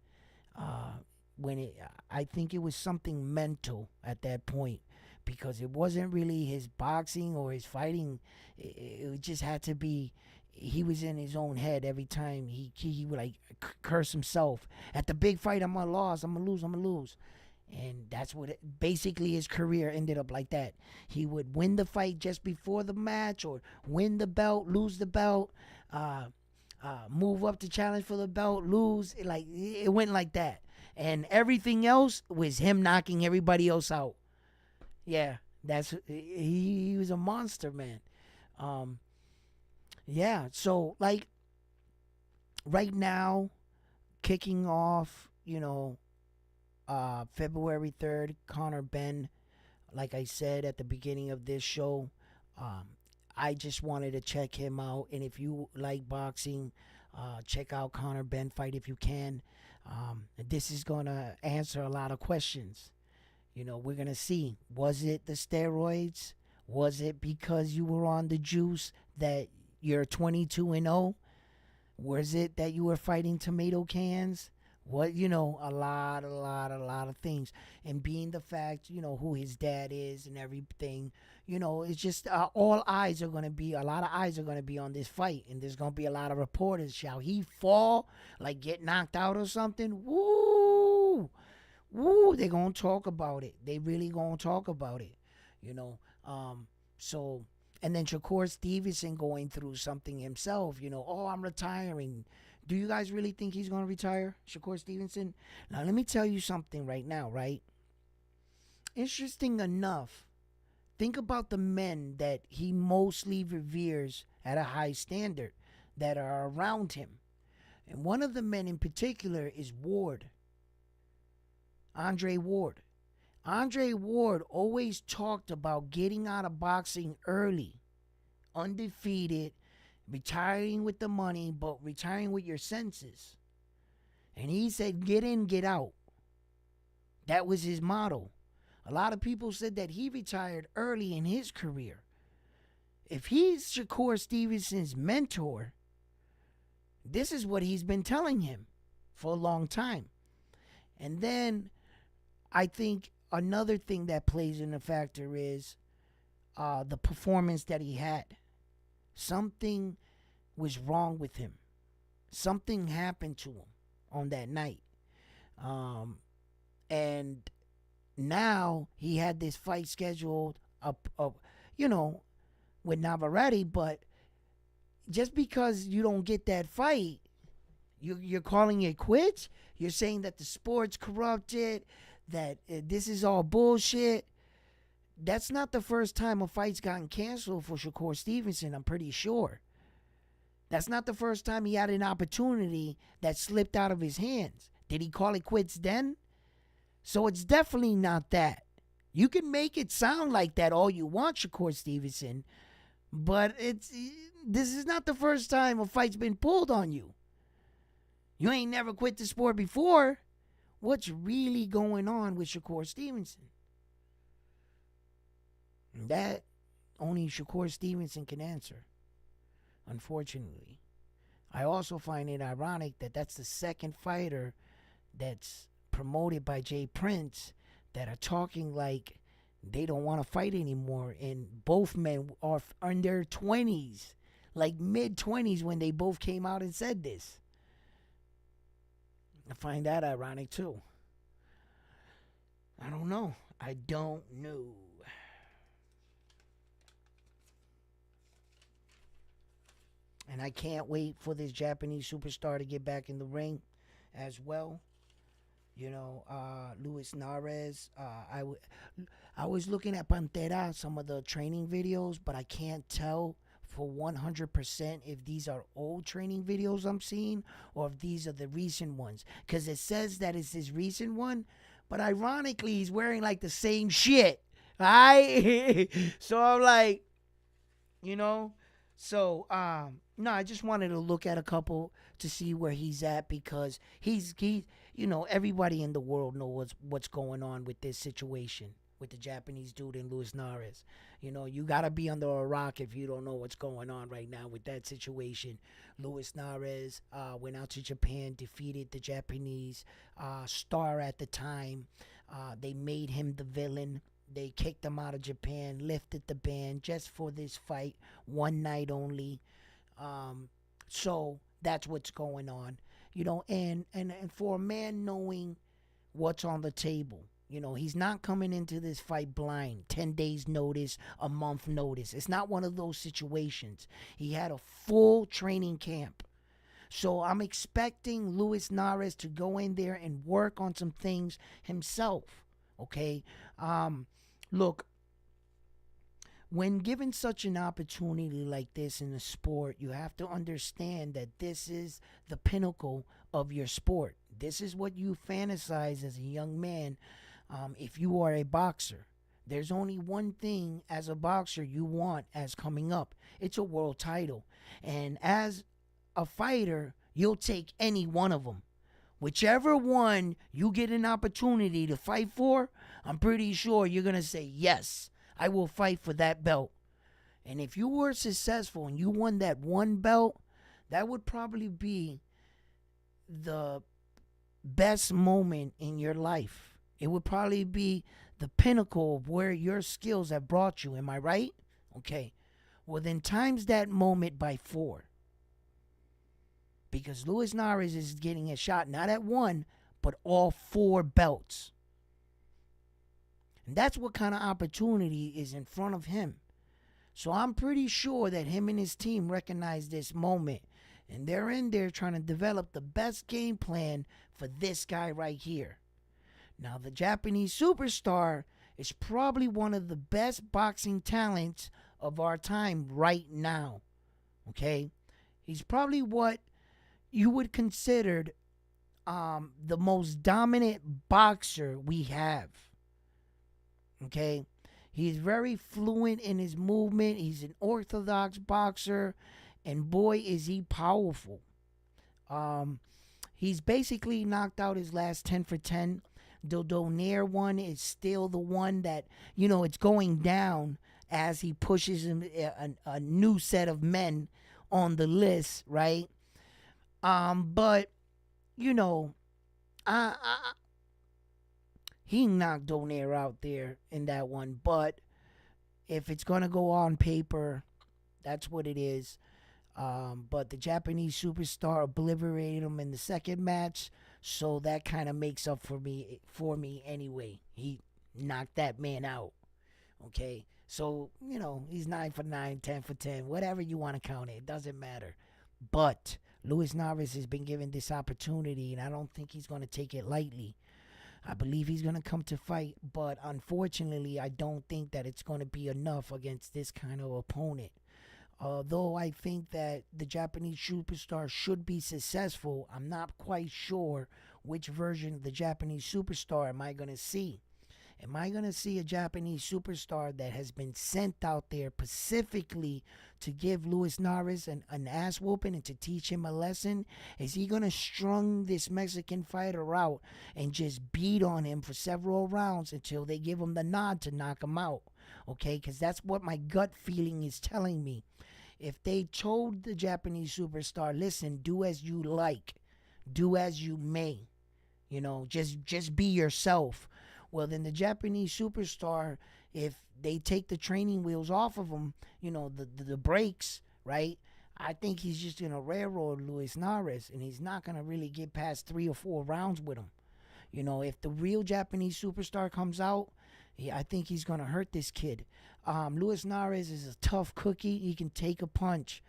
I think it was something mental at that point, because it wasn't really his boxing or his fighting. It just had to be. He was in his own head every time he would like curse himself. At the big fight, I'm gonna lose. And that's what basically his career ended up like that. He would win the fight just before the match, or win the belt, lose the belt, move up to challenge for the belt, lose. Like it went like that, and everything else was him knocking everybody else out. Yeah, he was a monster, man. Yeah, so like right now, kicking off, February 3rd, Conor Ben, like I said at the beginning of this show, I just wanted to check him out. And if you like boxing, check out Conor Ben fight if you can. This is going to answer a lot of questions. We're going to see, was it the steroids? Was it because you were on the juice that you're 22-0? Was it that you were fighting tomato cans? What, a lot of things. And being the fact, who his dad is and everything, it's just a lot of eyes are going to be on this fight. And there's going to be a lot of reporters. Shall he fall, like get knocked out or something? Woo! They're going to talk about it. They really going to talk about it, So, and then Shakur Stevenson going through something himself, I'm retiring. Do you guys really think he's going to retire, Shakur Stevenson? Now, let me tell you something right now, right? Interesting enough, think about the men that he mostly reveres at a high standard that are around him. And one of the men in particular is Ward. Andre Ward. Andre Ward always talked about getting out of boxing early, undefeated, retiring with the money, but retiring with your senses. And And he said, get in, get out. That was his motto. A lot of people said that he retired early in his career. If he's Shakur Stevenson's mentor, this is what he's been telling him for a long time. And then I think another thing that plays in the factor is the performance that he had. Something was wrong with him. Something happened to him on that night. And now he had this fight scheduled up, with Navarrete, but just because you don't get that fight, you're calling it quits? You're saying that the sport's corrupted, that this is all bullshit? That's not the first time a fight's gotten canceled for Shakur Stevenson, I'm pretty sure. That's not the first time he had an opportunity that slipped out of his hands. Did he call it quits then? So it's definitely not that. You can make it sound like that all you want, Shakur Stevenson, but this is not the first time a fight's been pulled on you. You ain't never quit the sport before. What's really going on with Shakur Stevenson? That only Shakur Stevenson can answer, unfortunately. I also find it ironic that that's the second fighter that's promoted by Jay Prince that are talking like they don't want to fight anymore, and both men are in their 20s, like mid-20s, when they both came out and said this. I find that ironic too. I don't know. And I can't wait for this Japanese superstar to get back in the ring as well. Luis Nares. I was looking at Pantera, some of the training videos, but I can't tell for 100% if these are old training videos I'm seeing or if these are the recent ones. Because it says that it's his recent one, but ironically, he's wearing like the same shit. Right? So I'm like, So, no, I just wanted to look at a couple to see where he's at, because he's everybody in the world knows what's going on with this situation with the Japanese dude and Luis Nares. You got to be under a rock if you don't know what's going on right now with that situation. Luis Nares went out to Japan, defeated the Japanese star at the time. They made him the villain. They kicked him out of Japan, lifted the ban just for this fight, one night only. So that's what's going on, and for a man knowing what's on the table, he's not coming into this fight blind, 10 days notice, a month notice. It's not one of those situations. He had a full training camp. So I'm expecting Luis Nares to go in there and work on some things himself. Okay. Look, when given such an opportunity like this in a sport, you have to understand that this is the pinnacle of your sport. This is what you fantasize as a young man if you are a boxer. There's only one thing as a boxer you want as coming up. It's a world title. And as a fighter, you'll take any one of them. Whichever one you get an opportunity to fight for, I'm pretty sure you're going to say, yes, I will fight for that belt. And if you were successful and you won that one belt, that would probably be the best moment in your life. It would probably be the pinnacle of where your skills have brought you. Am I right? Okay. Well, then times that moment by 4. Because Luis Nares is getting a shot not at one, but all 4 belts. And that's what kind of opportunity is in front of him. So I'm pretty sure that him and his team recognize this moment. And they're in there trying to develop the best game plan for this guy right here. Now, the Japanese superstar is probably one of the best boxing talents of our time right now. Okay? He's probably what you would consider the most dominant boxer we have. Okay? He's very fluent in his movement. He's an orthodox boxer. And boy, is he powerful. He's basically knocked out his last 10 for 10. The Donaire one is still the one that, it's going down as he pushes a new set of men on the list, right? But, you know, I he knocked Donaire out there in that one. But if it's going to go on paper, that's what it is. But the Japanese superstar obliterated him in the second match, so that kind of makes up for me anyway. He knocked that man out. Okay, so he's 9 for 9, 10 for 10, whatever you want to count it. It doesn't matter. But Luis Narvaez has been given this opportunity, and I don't think he's going to take it lightly. I believe he's going to come to fight, but unfortunately, I don't think that it's going to be enough against this kind of opponent. Although I think that the Japanese superstar should be successful, I'm not quite sure which version of the Japanese superstar am I going to see. Am I going to see a Japanese superstar that has been sent out there specifically to give Luis Narvaez an ass whooping and to teach him a lesson? Is he going to strung this Mexican fighter out and just beat on him for several rounds until they give him the nod to knock him out? Okay, because that's what my gut feeling is telling me. If they told the Japanese superstar, listen, do as you like, do as you may, just be yourself. Well, then the Japanese superstar, if they take the training wheels off of him, the brakes, right? I think he's just going to railroad Luis Narvaez, and he's not going to really get past 3 or 4 rounds with him. If the real Japanese superstar comes out, I think he's going to hurt this kid. Luis Narvaez is a tough cookie. He can take a punch.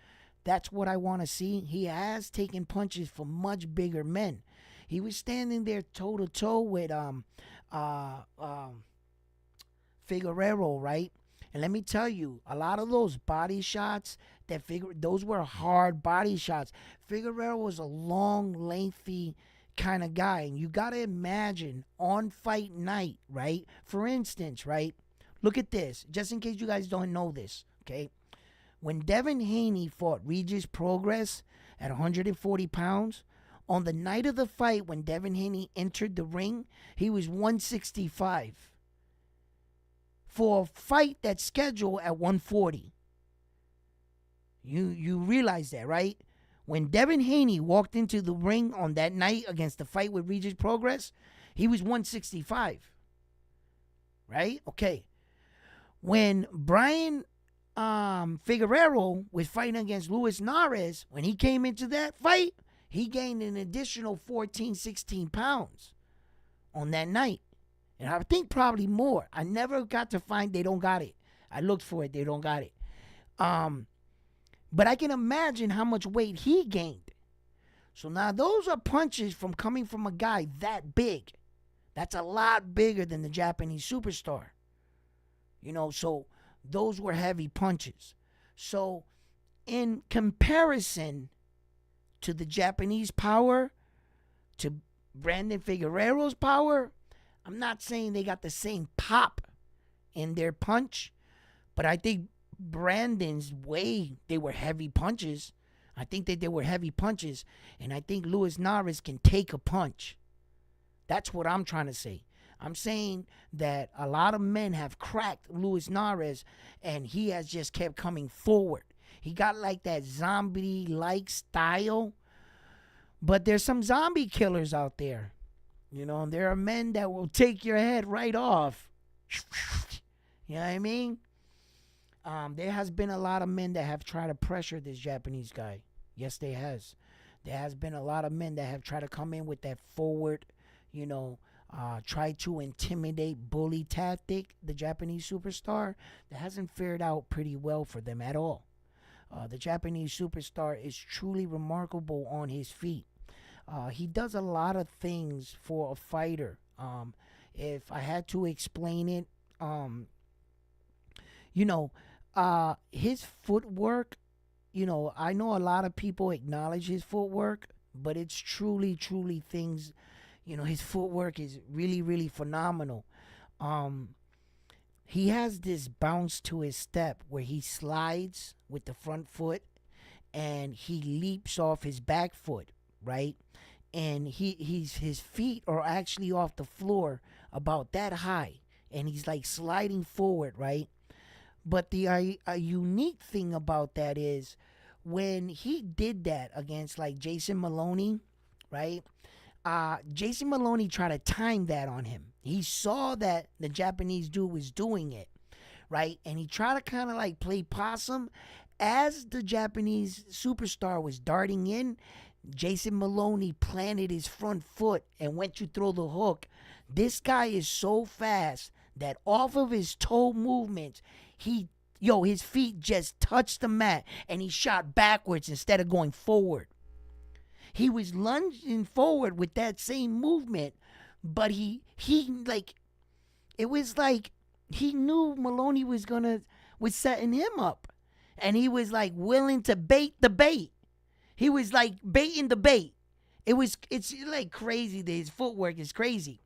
That's what I want to see. He has taken punches from much bigger men. He was standing there toe-to-toe with Figueroa, right? And let me tell you, a lot of those body shots, those were hard body shots. Figueroa was a long, lengthy kind of guy. And you got to imagine on fight night, right? For instance, right? Look at this, just in case you guys don't know this, okay? When Devin Haney fought Regis Progress at 140 pounds, on the night of the fight when Devin Haney entered the ring, he was 165. For a fight that's scheduled at 140. You realize that, right? When Devin Haney walked into the ring on that night against the fight with Regis Progress, he was 165. Right? Okay. When Brian Figueroa was fighting against Luis Narvaez, when he came into that fight, he gained an additional 14, 16 pounds on that night. And I think probably more. I never got to find they don't got it. I looked for it. They don't got it. But I can imagine how much weight he gained. So now those are punches from coming from a guy that big. That's a lot bigger than the Japanese superstar. So those were heavy punches. So in comparison to the Japanese power, to Brandon Figueroa's power, I'm not saying they got the same pop in their punch, but I think Brandon's they were heavy punches. I think that they were heavy punches, and I think Luis Narvaez can take a punch. That's what I'm trying to say. I'm saying that a lot of men have cracked Luis Narvaez, and he has just kept coming forward. He got like that zombie-like style, but there's some zombie killers out there. There are men that will take your head right off. You know what I mean? There has been a lot of men that have tried to pressure this Japanese guy. Yes, there has. There has been a lot of men that have tried to come in with that forward, try to intimidate, bully tactic, the Japanese superstar. That hasn't fared out pretty well for them at all. The Japanese superstar is truly remarkable on his feet. He does a lot of things for a fighter. If I had to explain it, his footwork, I know a lot of people acknowledge his footwork, but it's truly, truly things, his footwork is really, really phenomenal. He has this bounce to his step where he slides with the front foot and he leaps off his back foot, right? and his feet are actually off the floor about that high, and he's like sliding forward, right? But the a unique thing about that is when he did that against like Jason Maloney, right? Jason Maloney tried to time that on him. He saw that the Japanese dude was doing it, right? And he tried to kind of like play possum. As the Japanese superstar was darting in, Jason Maloney planted his front foot and went to throw the hook. This guy is so fast that off of his toe movements, his feet just touched the mat and he shot backwards instead of going forward. He was lunging forward with that same movement, but he like it was like he knew Maloney was setting him up, and he was like willing to bait the bait. He was like baiting the bait. It's like crazy. His footwork is crazy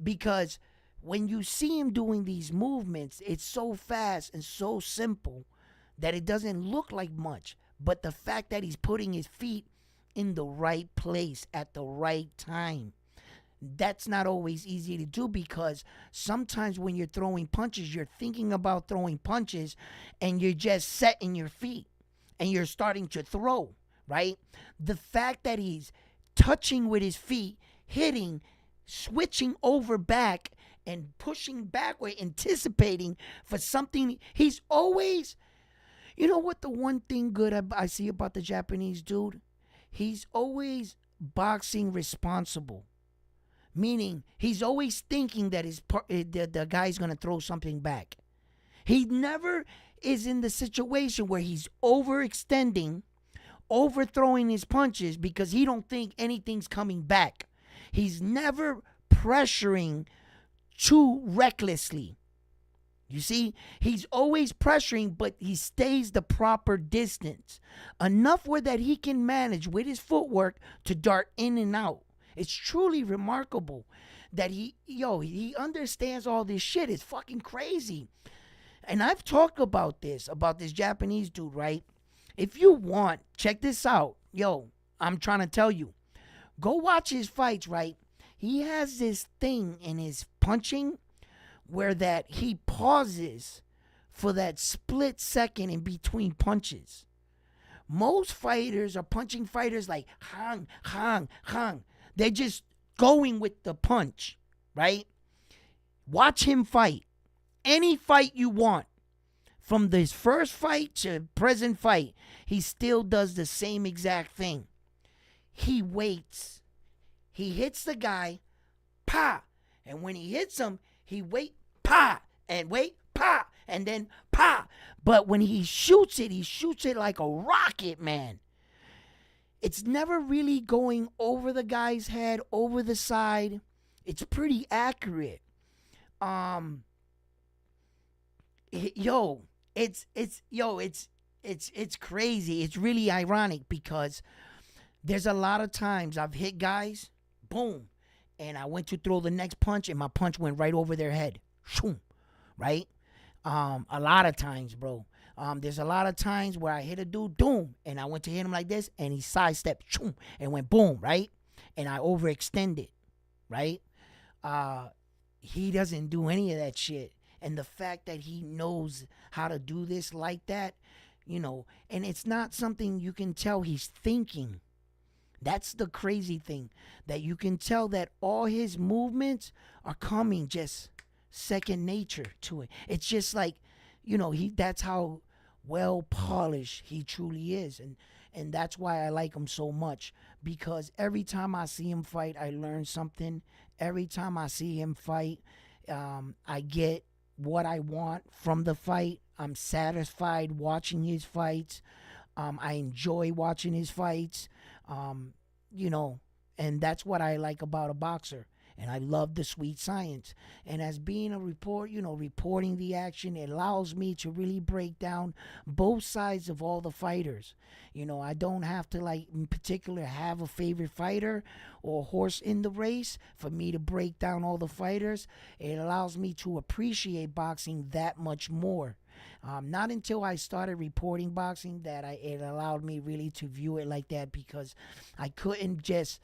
because when you see him doing these movements, it's so fast and so simple that it doesn't look like much. But the fact that he's putting his feet in the right place at the right time, that's not always easy to do, because sometimes when you're throwing punches, you're thinking about throwing punches and you're just setting your feet and you're starting to throw, right? The fact that he's touching with his feet, hitting, switching over back and pushing backward, anticipating for something, he's always, you know what, the one thing good I see about the Japanese dude? He's always boxing responsible. Meaning, he's always thinking that the guy's going to throw something back. He never is in the situation where he's overextending, overthrowing his punches because he don't think anything's coming back. He's never pressuring too recklessly. You see, he's always pressuring, but he stays the proper distance. Enough where that he can manage with his footwork to dart in and out. It's truly remarkable that he understands all this shit. It's fucking crazy. And I've talked about this Japanese dude, right? If you want, check this out. I'm trying to tell you. Go watch his fights, right? He has this thing in his punching where that he pauses for that split second in between punches. Most fighters are punching fighters like hang, hang, hang. They're just going with the punch, right? Watch him fight. Any fight you want. From this first fight to present fight, he still does the same exact thing. He waits. He hits the guy, pa. And when he hits him, he wait, pa. And wait, pa. And then pa. But when he shoots it like a rocket, man. It's never really going over the guy's head, over the side. It's pretty accurate. It's crazy. It's really ironic because there's a lot of times I've hit guys, boom, and I went to throw the next punch and my punch went right over their head. Shoom, right? A lot of times, bro. There's a lot of times where I hit a dude, boom, and I went to hit him like this, and he sidestepped, shoom, and went boom, right? And I overextended, right? He doesn't do any of that shit. And the fact that he knows how to do this like that, and it's not something you can tell he's thinking. That's the crazy thing, that you can tell that all his movements are coming just second nature to it. It's just like, that's how well polished he truly is. And that's why I like him so much, because every time I see him fight, I learn something. Every time I see him fight, I get what I want from the fight. I'm satisfied watching his fights. I enjoy watching his fights. And that's what I like about a boxer. And I love the sweet science. And as being a reporting the action, it allows me to really break down both sides of all the fighters. I don't have to, in particular, have a favorite fighter or horse in the race for me to break down all the fighters. It allows me to appreciate boxing that much more. Not until I started reporting boxing that it allowed me really to view it like that, because I couldn't just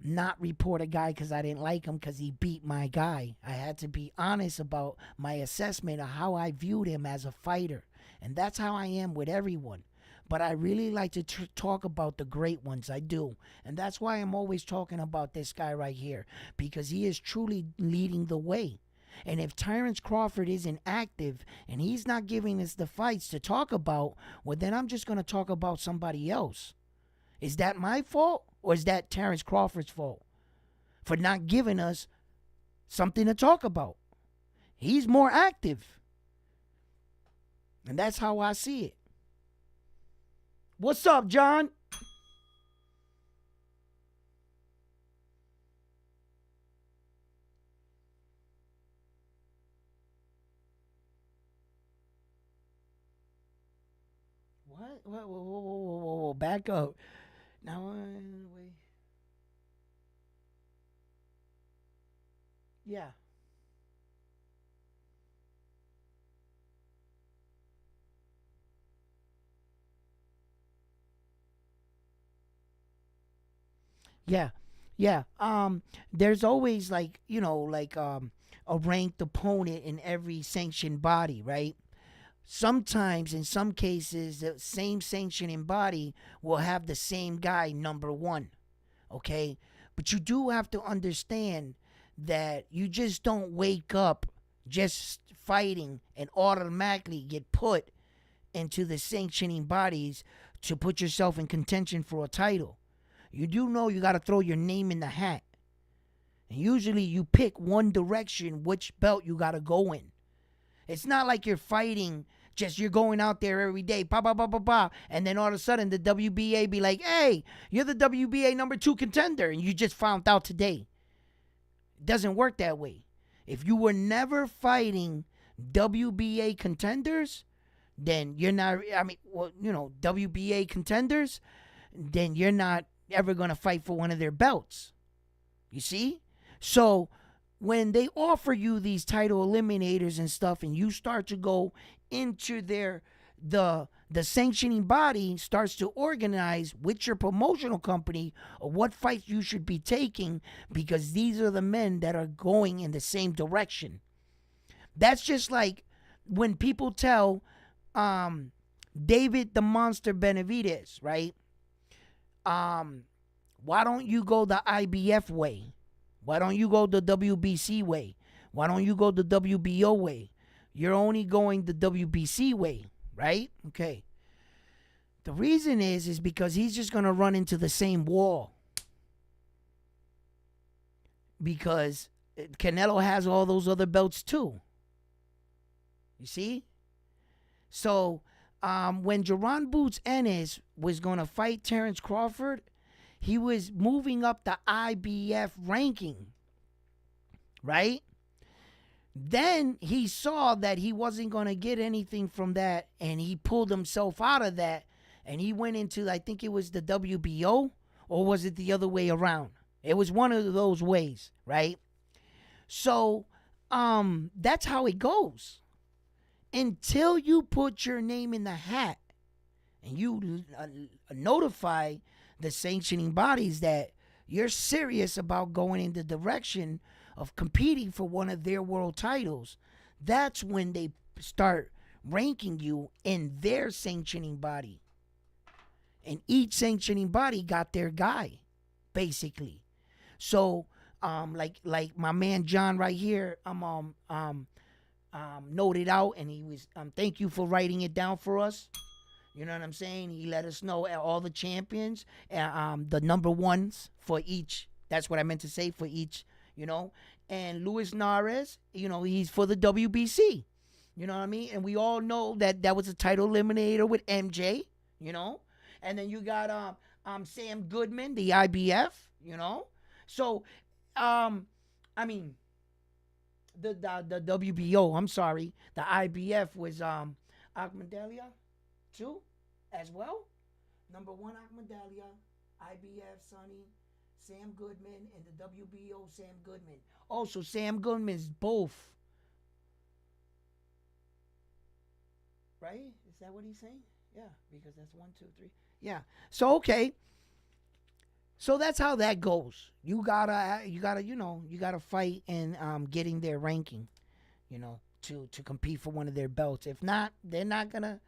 not report a guy because I didn't like him because he beat my guy. I had to be honest about my assessment of how I viewed him as a fighter. And that's how I am with everyone. But I really like to talk about the great ones. I do. And that's why I'm always talking about this guy right here, because he is truly leading the way. And if Terence Crawford isn't active and he's not giving us the fights to talk about, well, then I'm just going to talk about somebody else. Is that my fault or is that Terence Crawford's fault for not giving us something to talk about? He's more active. And that's how I see it. What's up, John? What? Whoa, whoa, whoa, whoa, whoa, whoa. Back up. Now, wait. Yeah. Yeah. Yeah. There's always like, a ranked opponent in every sanctioned body, right? Sometimes in some cases the same sanctioning body will have the same guy number 1. Okay? But you do have to understand that you just don't wake up just fighting and automatically get put into the sanctioning bodies to put yourself in contention for a title. You do know you got to throw your name in the hat. And usually you pick one direction which belt you got to go in. It's not like you're fighting, just you're going out there every day, pa pa pa pa pa, and then all of a sudden the WBA be like, hey, you're the WBA number 2 contender, and you just found out today. It doesn't work that way. If you were never fighting WBA contenders, then you're not, WBA contenders, then you're not ever going to fight for one of their belts. You see? So when they offer you these title eliminators and stuff, and you start to go into the sanctioning body starts to organize with your promotional company of what fights you should be taking, because these are the men that are going in the same direction. That's just like when people tell David the Monster Benavidez, right? Why don't you go the IBF way? Why don't you go the WBC way? Why don't you go the WBO way? You're only going the WBC way, right? Okay. The reason is because he's just going to run into the same wall. Because Canelo has all those other belts too. You see? So when Jaron Boots Ennis was going to fight Terence Crawford, he was moving up the IBF ranking, right? Then he saw that he wasn't going to get anything from that, and he pulled himself out of that, and he went into, I think it was the WBO, or was it the other way around? It was one of those ways, right? So that's how it goes. Until you put your name in the hat and you notify the sanctioning bodies that you're serious about going in the direction of competing for one of their world titles, that's when they start ranking you in their sanctioning body. And each sanctioning body got their guy, basically. So, like my man John right here, noted out, and he was thank you for writing it down for us. You know what I'm saying? He let us know all the champions, the number ones for each. That's what I meant to say, for each, And Luis Nares, he's for the WBC. You know what I mean? And we all know that was a title eliminator with MJ, And then you got Sam Goodman, the IBF, So, I mean, the WBO, I'm sorry, the IBF was Ahmadallah too, as well. Number 1 Ahmadallah, IBF Sonny, Sam Goodman, and the WBO Sam Goodman. Also, Sam Goodman's both. Right? Is that what he's saying? Yeah, because that's 1, 2, 3. Yeah. So okay. So that's how that goes. You gotta fight and getting their ranking, to compete for one of their belts. If not, they're not gonna,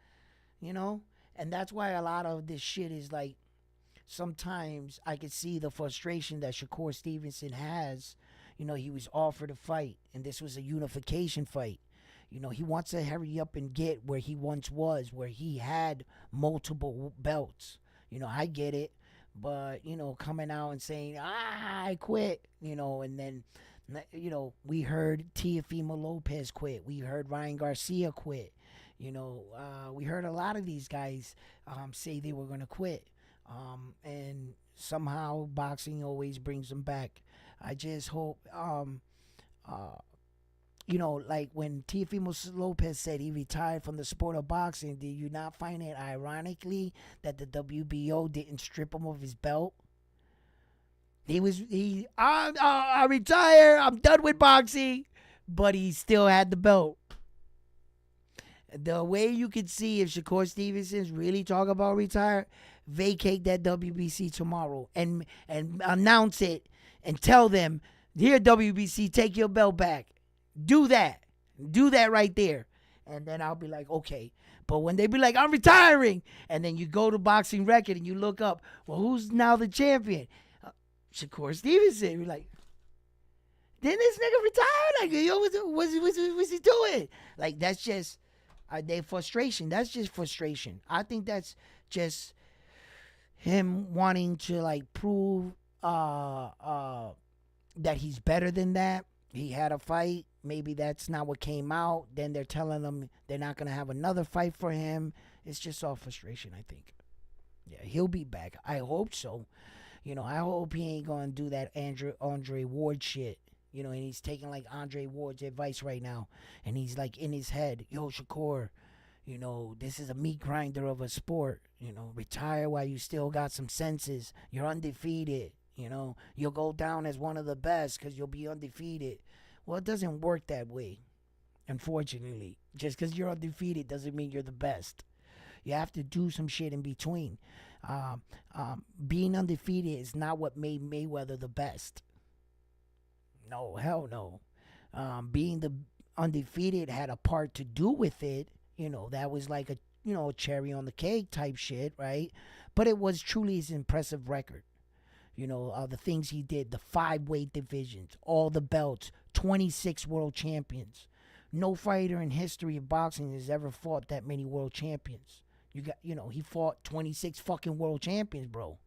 you know. And that's why a lot of this shit is like, sometimes I could see the frustration that Shakur Stevenson has. He was offered a fight, and this was a unification fight. He wants to hurry up and get where he once was, where he had multiple belts. I get it. But, coming out and saying, I quit, and then, we heard Teofimo Lopez quit. We heard Ryan Garcia quit. We heard a lot of these guys say they were going to quit. And somehow boxing always brings them back. I just hope, like when Teofimo Lopez said he retired from the sport of boxing, did you not find it ironically that the WBO didn't strip him of his belt? I retire, I'm done with boxing, but he still had the belt. The way you could see if Shakur Stevenson's really talking about retire, vacate that WBC tomorrow and announce it and tell them, here WBC, take your belt back. Do that right there, and then I'll be like, okay. But when they be like, I'm retiring, and then you go to Boxing Record and you look up, well, who's now the champion? Shakur Stevenson. You're like, didn't this nigga retire? Like, yo, what's he doing? Like, that's just their frustration. That's just frustration. I think that's just him wanting to like prove that he's better than that. He had a fight. Maybe that's not what came out. Then they're telling him they're not going to have another fight for him. It's just all frustration, I think. Yeah, he'll be back. I hope so. I hope he ain't going to do that Andre Ward shit. And he's taking like Andre Ward's advice right now. And he's like in his head, yo, Shakur, this is a meat grinder of a sport. Retire while you still got some senses. You're undefeated. You'll go down as one of the best because you'll be undefeated. Well, it doesn't work that way, unfortunately. Just because you're undefeated doesn't mean you're the best. You have to do some shit in between. Being undefeated is not what made Mayweather the best. No, hell no. Being the undefeated had a part to do with it. That was like a cherry on the cake type shit, right? But it was truly his impressive record. The things he did, the 5 weight divisions, all the belts, 26 world champions. No fighter in history of boxing has ever fought that many world champions. He fought 26 fucking world champions, bro.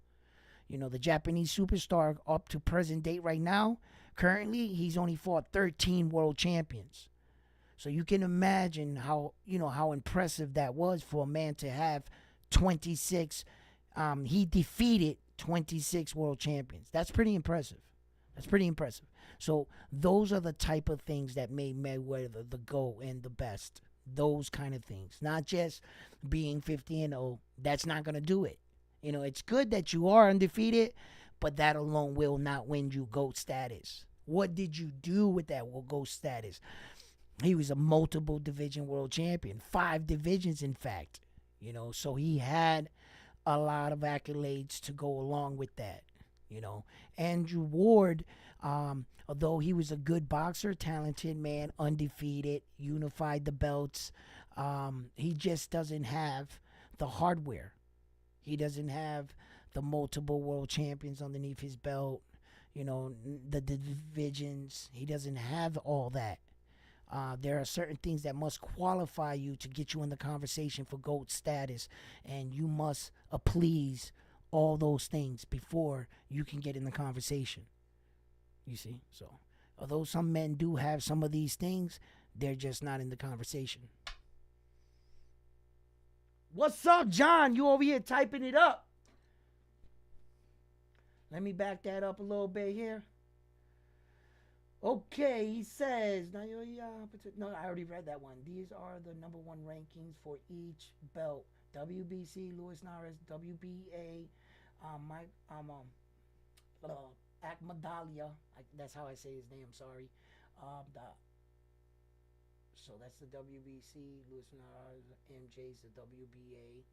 The Japanese superstar up to present date right now, currently, he's only fought 13 world champions. So you can imagine how impressive that was for a man to have 26. He defeated 26 world champions. That's pretty impressive. So those are the type of things that made Mayweather the GOAT and the best. Those kind of things. Not just being 50-0. That's not going to do it. It's good that you are undefeated, but that alone will not win you GOAT status. What did you do with that GOAT status? He was a multiple division world champion. 5 divisions, in fact. So he had a lot of accolades to go along with that. Andrew Ward, although he was a good boxer, talented man, undefeated, unified the belts, he just doesn't have the hardware. He doesn't have the multiple world champions underneath his belt, the divisions. He doesn't have all that. There are certain things that must qualify you to get you in the conversation for GOAT status, and you must please all those things before you can get in the conversation. You see? So, although some men do have some of these things, they're just not in the conversation. What's up, John? You over here typing it up. Let me back that up a little bit here. Okay, he says, no, I already read that one. These are the number 1 rankings for each belt. WBC, Luis Nares, WBA, Akmadalia. That's how I say his name, sorry. So that's the WBC, Luis Nares, MJ's the WBA,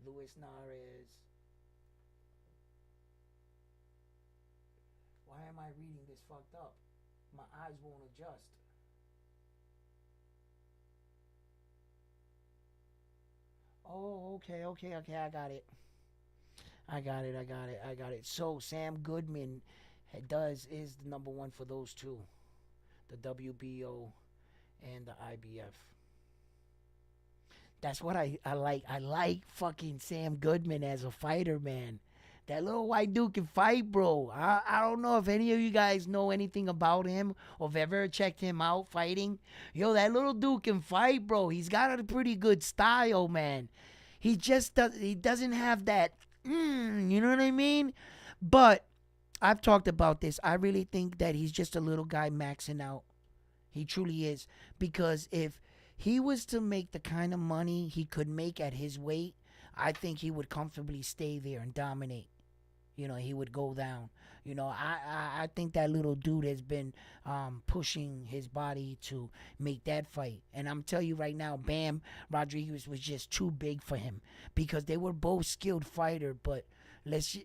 Luis Nares, Why am I reading this fucked up? My eyes won't adjust. Oh, okay. I got it. I got it. So Sam Goodman is the number one for those two, the WBO and the IBF. That's what I like. I like fucking Sam Goodman as a fighter, man. That little white dude can fight, bro. I don't know if any of you guys know anything about him or have ever checked him out fighting. Yo, that little dude can fight, bro. He's got a pretty good style, man. He doesn't have that, you know what I mean? But I've talked about this. I really think that he's just a little guy maxing out. He truly is. Because if he was to make the kind of money he could make at his weight, I think he would comfortably stay there and dominate. He would go down. I think that little dude has been pushing his body to make that fight. And I'm telling you right now, Bam Rodriguez was just too big for him because they were both skilled fighter. But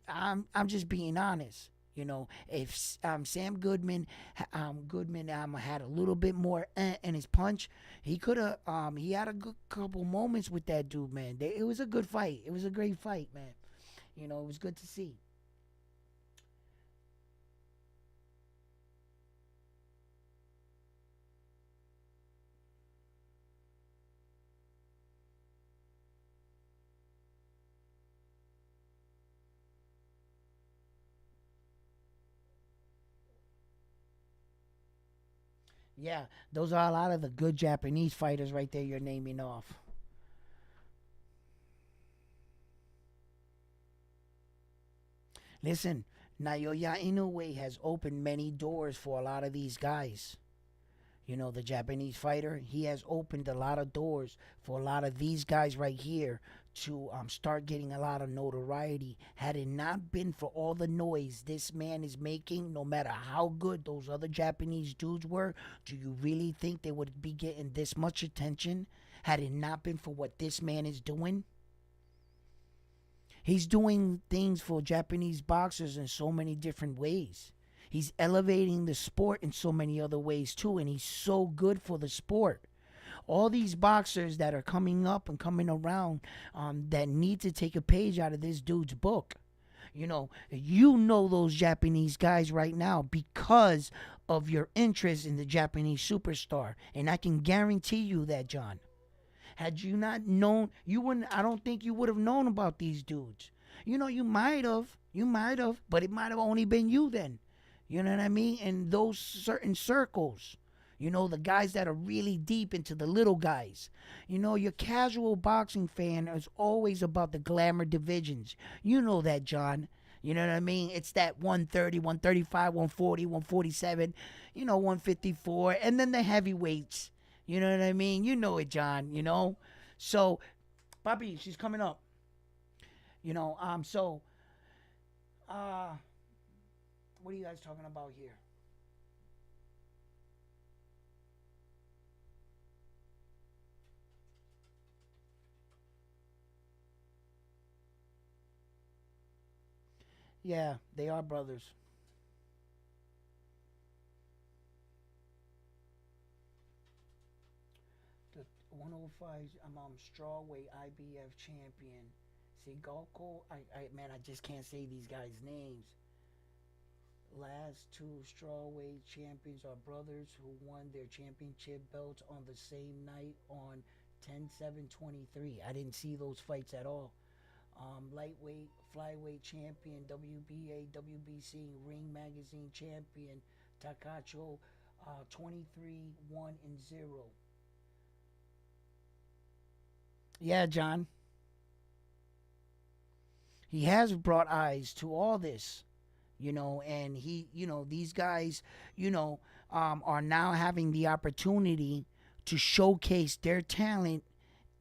I'm just being honest. If Sam Goodman had a little bit more in his punch, he could have. He had a good couple moments with that dude, man. It was a good fight. It was a great fight, man. It was good to see. Yeah, those are a lot of the good Japanese fighters right there you're naming off. Listen, Naoya Inoue has opened many doors for a lot of these guys. The Japanese fighter, he has opened a lot of doors for a lot of these guys right here to start getting a lot of notoriety. Had it not been for all the noise this man is making, no matter how good those other Japanese dudes were, do you really think they would be getting this much attention? Had it not been for what this man is doing? He's doing things for Japanese boxers in so many different ways. He's elevating the sport in so many other ways too, and he's so good for the sport. All these boxers that are coming up and coming around that need to take a page out of this dude's book. You know those Japanese guys right now because of your interest in the Japanese superstar, and I can guarantee you that, John. Had you not known, you wouldn't. I don't think you would have known about these dudes. You might have, but it might have only been you then. You know what I mean? In those certain circles. The guys that are really deep into the little guys. Your casual boxing fan is always about the glamour divisions. You know that, John. You know what I mean? It's that 130, 135, 140, 147, 154, and then the heavyweights. You know what I mean? You know it, John. So, Bobby, she's coming up. So, uh, what are you guys talking about here? Yeah, they are brothers. The 105 strawweight IBF champion. Sigalko, man, I just can't say these guys' names. Last two strawweight champions are brothers who won their championship belts on the same night on 10/7/23. I didn't see those fights at all. Lightweight, flyweight champion, WBA, WBC, Ring Magazine champion, Takacho, 23 1 and 0. Yeah, John. He has brought eyes to all this, and these guys, are now having the opportunity to showcase their talent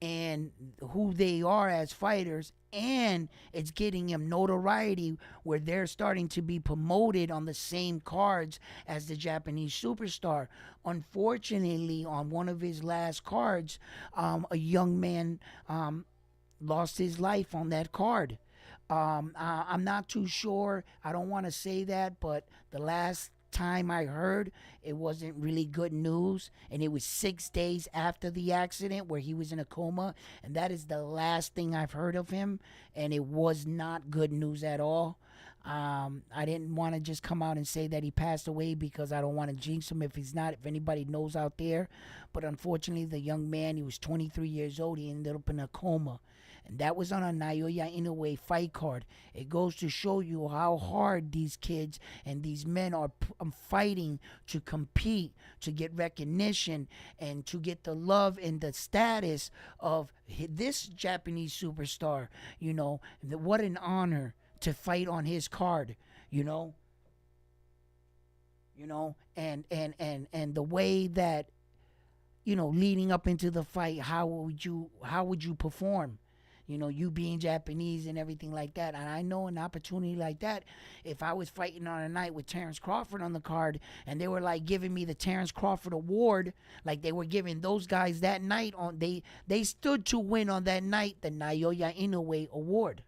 and who they are as fighters, and it's getting him notoriety where they're starting to be promoted on the same cards as the Japanese superstar. Unfortunately, on one of his last cards, a young man lost his life on that card. I'm not too sure. I don't want to say that, but the last time I heard, it wasn't really good news, and it was 6 days after the accident where he was in a coma, and that is the last thing I've heard of him, and it was not good news at all. I didn't want to just come out and say that he passed away because I don't want to jinx him if he's not, if anybody knows out there. But unfortunately, the young man, he was 23 years old. He ended up in a coma. And that was on a Naoya Inoue fight card. It goes to show you how hard these kids and these men are fighting to compete, to get recognition, and to get the love and the status of this Japanese superstar. You know, what an honor to fight on his card, you know. And the way that, you know, leading up into the fight, how would you perform? You know, you being Japanese and everything like that. And I know an opportunity like that, if I was fighting on a night with Terence Crawford on the card and they were like giving me the Terence Crawford award, like they were giving those guys that night, on they stood to win on that night the Naoya Inoue award.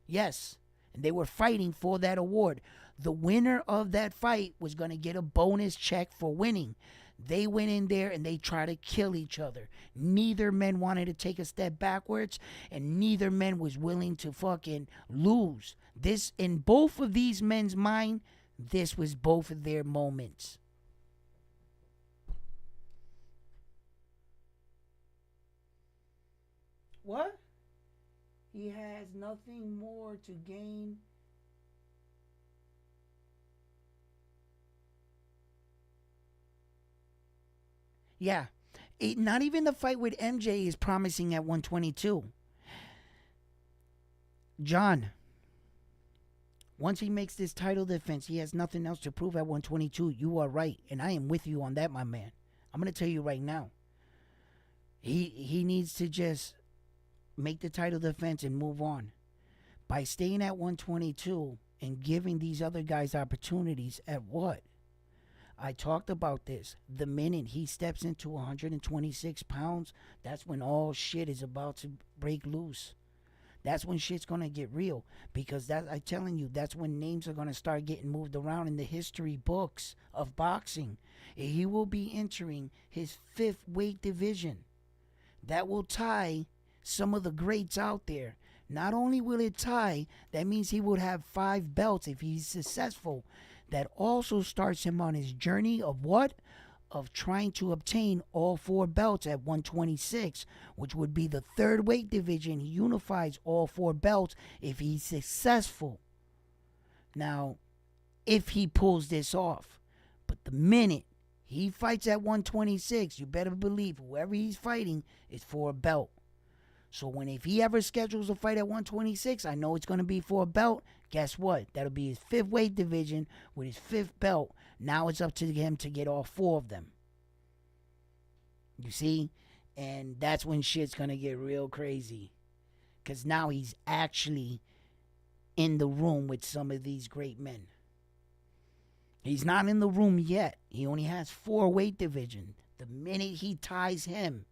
Yes, and they were fighting for that award. The winner of that fight was going to get a bonus check for winning. They went in there and they tried to kill each other. Neither men wanted to take a step backwards, and neither men was willing to fucking lose. This, in both of these men's mind, this was both of their moments. What? He has nothing more to gain. Yeah. Not even the fight with MJ is promising at 122. John, once he makes this title defense, he has nothing else to prove at 122. You are right, and I am with you on that, my man. I'm going to tell you right now. He needs to just make the title defense and move on. By staying at 122 and giving these other guys opportunities at what? I talked about this. The minute he steps into 126 pounds, that's when all shit is about to break loose. That's when shit's going to get real. Because I'm telling you, that's when names are going to start getting moved around in the history books of boxing. He will be entering his 5th weight division. That will tie some of the greats out there. Not only will it tie, that means he would have 5 belts if he's successful. That also starts him on his journey of what? Of trying to obtain all 4 belts at 126, which would be the 3rd weight division. He unifies all 4 belts if he's successful. Now, if he pulls this off. But the minute he fights at 126, you better believe whoever he's fighting is for a belt. So if he ever schedules a fight at 126, I know it's going to be for a belt. Guess what? That'll be his 5th weight division with his 5th belt. Now it's up to him to get all 4 of them. You see? And that's when shit's going to get real crazy. Because now he's actually in the room with some of these great men. He's not in the room yet. He only has 4 weight divisions. The minute he ties him,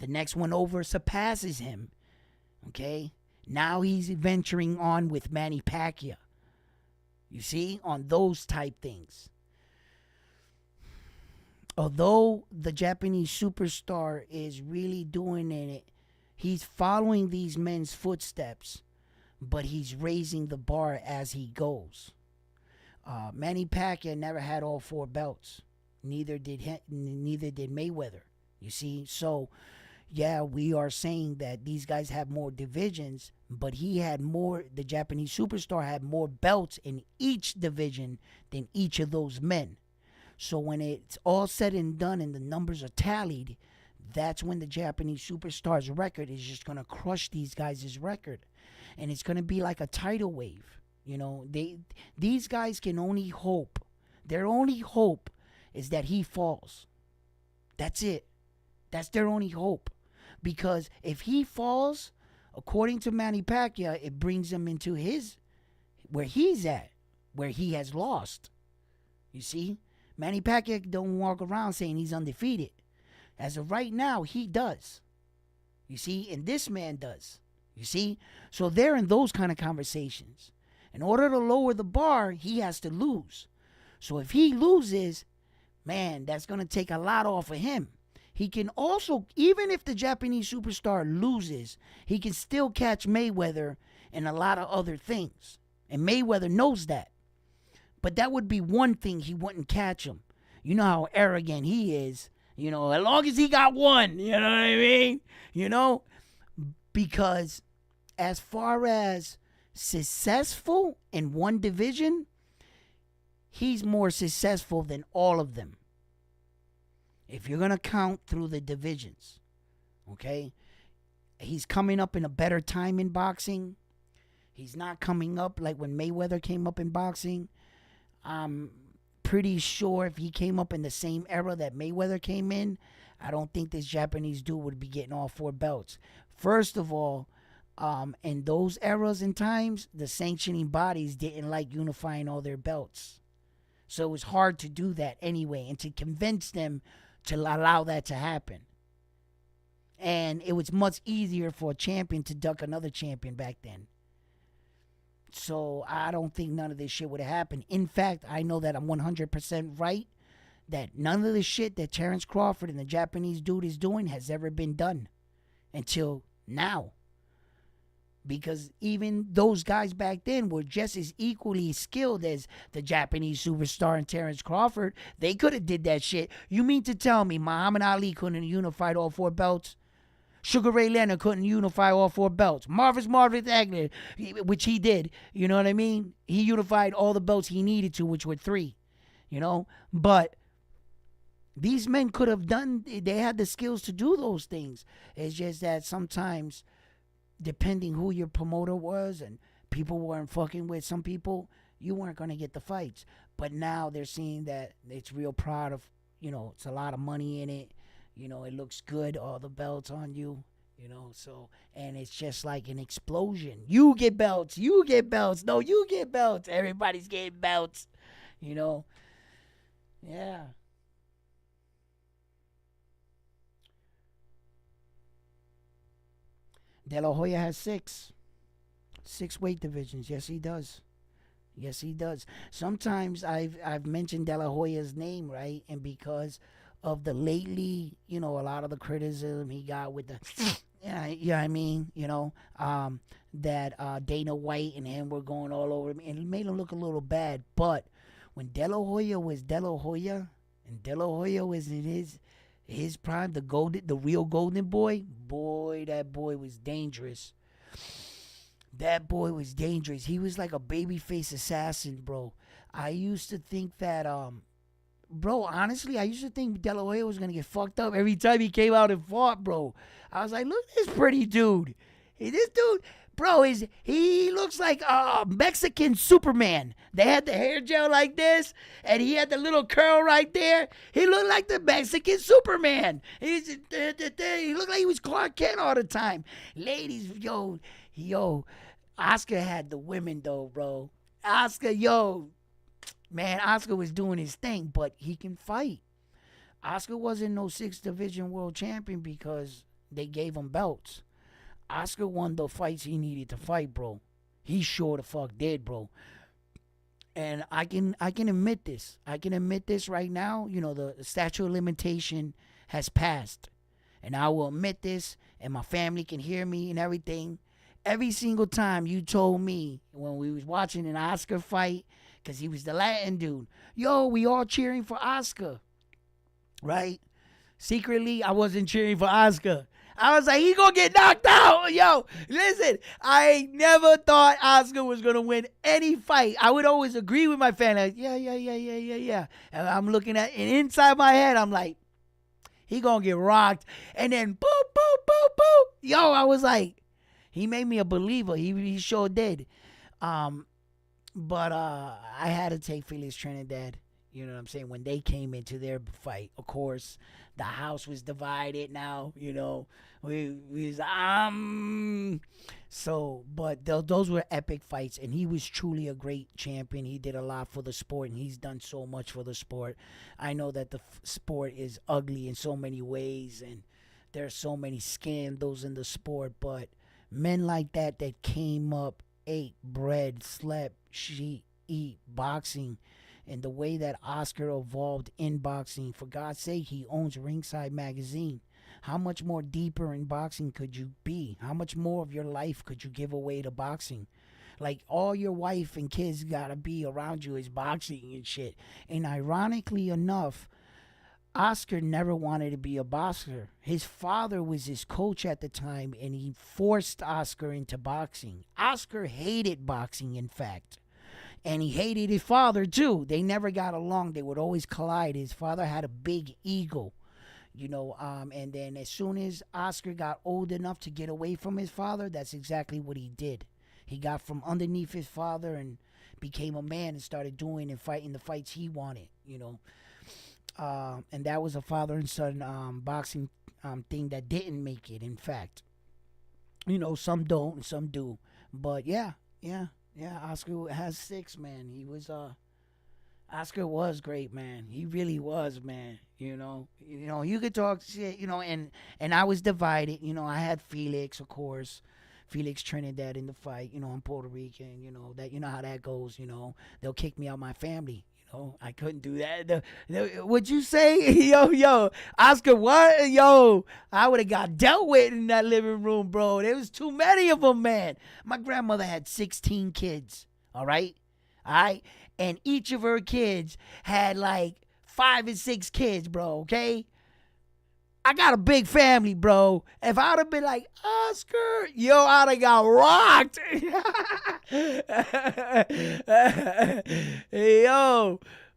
the next one over surpasses him. Okay? Now he's venturing on with Manny Pacquiao. You see? On those type things. Although the Japanese superstar is really doing it, he's following these men's footsteps, but he's raising the bar as he goes. Manny Pacquiao never had all 4 belts. Neither did Mayweather. You see? So yeah, we are saying that these guys have more divisions, but he had more, the Japanese superstar had more belts in each division than each of those men. So when it's all said and done and the numbers are tallied, that's when the Japanese superstar's record is just going to crush these guys' record. And it's going to be like a tidal wave. You know, these guys can only hope. Their only hope is that he falls. That's it. That's their only hope. Because if he falls, according to Manny Pacquiao, it brings him into where he's at, where he has lost. You see? Manny Pacquiao don't walk around saying he's undefeated. As of right now, he does. You see? And this man does. You see? So they're in those kind of conversations. In order to lower the bar, he has to lose. So if he loses, man, that's going to take a lot off of him. He can also, even if the Japanese superstar loses, he can still catch Mayweather in a lot of other things. And Mayweather knows that. But that would be one thing he wouldn't catch him. You know how arrogant he is. You know, as long as he got one, you know what I mean? You know? Because as far as successful in one division, he's more successful than all of them. If you're going to count through the divisions, okay? He's coming up in a better time in boxing. He's not coming up like when Mayweather came up in boxing. I'm pretty sure if he came up in the same era that Mayweather came in, I don't think this Japanese dude would be getting all 4 belts. First of all, in those eras and times, the sanctioning bodies didn't like unifying all their belts. So it was hard to do that anyway and to convince them to allow that to happen. And it was much easier for a champion to duck another champion back then. So I don't think none of this shit would have happened. In fact, I know that I'm 100% right that none of the shit that Terence Crawford and the Japanese dude is doing has ever been done until now. Because even those guys back then were just as equally skilled as the Japanese superstar and Terence Crawford. They could have did that shit. You mean to tell me Muhammad Ali couldn't have unified all 4 belts? Sugar Ray Leonard couldn't unify all 4 belts. Marvelous Agnew, which he did. You know what I mean? He unified all the belts he needed to, which were 3. You know? But these men could have done, they had the skills to do those things. It's just that sometimes, depending who your promoter was and people weren't fucking with some people, you weren't going to get the fights. But now they're seeing that it's real proud of, you know, it's a lot of money in it. You know, it looks good, all the belts on you, you know, so, and it's just like an explosion. You get belts, you get belts, no, you get belts, everybody's getting belts, you know, yeah. De La Hoya has 6 weight divisions. Yes, he does. Yes, he does. Sometimes I've mentioned De La Hoya's name, right? And because of the lately, you know, a lot of the criticism he got with the, yeah, I mean, you know, that Dana White and him were going all over him, and it made him look a little bad. But when De La Hoya was De La Hoya, and De La Hoya was in his prime, the real golden boy, that boy was dangerous. That boy was dangerous. He was like a babyface assassin, bro. I used to think that, bro, honestly, I used to think De La Hoya was going to get fucked up every time he came out and fought, bro. I was like, look at this pretty dude. Hey, this dude, bro, he looks like a Mexican Superman. They had the hair gel like this, and he had the little curl right there. He looked like the Mexican Superman. He looked like he was Clark Kent all the time. Ladies, yo, Oscar had the women, though, bro. Oscar, man, Oscar was doing his thing, but he can fight. Oscar wasn't no 6th division world champion because they gave him belts. Oscar won the fights he needed to fight, bro. He sure the fuck did, bro. And I can admit this. I can admit this right now. You know, the statute of limitation has passed. And I will admit this, and my family can hear me and everything. Every single time you told me when we was watching an Oscar fight, because he was the Latin dude, yo, we all cheering for Oscar, right? Secretly, I wasn't cheering for Oscar. I was like, he gonna get knocked out. Yo, listen, I never thought Oscar was gonna win any fight. I would always agree with my fan. Like, yeah. And I'm looking at, and inside my head, I'm like, he gonna get rocked. And then, boop. Yo, I was like, he made me a believer. He sure did. But I had to take Felix Trinidad. You know what I'm saying? When they came into their fight, of course, the house was divided now, you know. We was, so, but those were epic fights, and he was truly a great champion. He did a lot for the sport, and he's done so much for the sport. I know that the sport is ugly in so many ways, and there's so many scandals in the sport, but Men like that came up, ate, bred, slept, eat boxing, and the way that Oscar evolved in boxing. For God's sake, he owns Ringside Magazine. How much more deeper in boxing could you be? How much more of your life could you give away to boxing? Like, all your wife and kids gotta be around you is boxing and shit. And ironically enough, Oscar never wanted to be a boxer. His father was his coach at the time, and he forced Oscar into boxing. Oscar hated boxing, in fact. And he hated his father, too. They never got along. They would always collide. His father had a big ego, and then as soon as Oscar got old enough to get away from his father, that's exactly what he did. He got from underneath his father and became a man and started doing and fighting the fights he wanted, and that was a father and son boxing thing that didn't make it, in fact. Some don't and some do. But yeah, Oscar has 6, man. He was Oscar was great, man. He really was, man. You could talk shit, and I was divided. I had Felix, of course. Felix Trinidad in the fight. I'm Puerto Rican, that how that goes, they'll kick me out my family. I couldn't do that. What'd you say? Yo, Oscar, what? Yo, I would have got dealt with in that living room, bro. There was too many of them, man. My grandmother had 16 kids, all right? And each of her kids had like 5 and 6 kids, bro, okay? I got a big family, bro. If I'd have been like, Oscar, I'd have got rocked.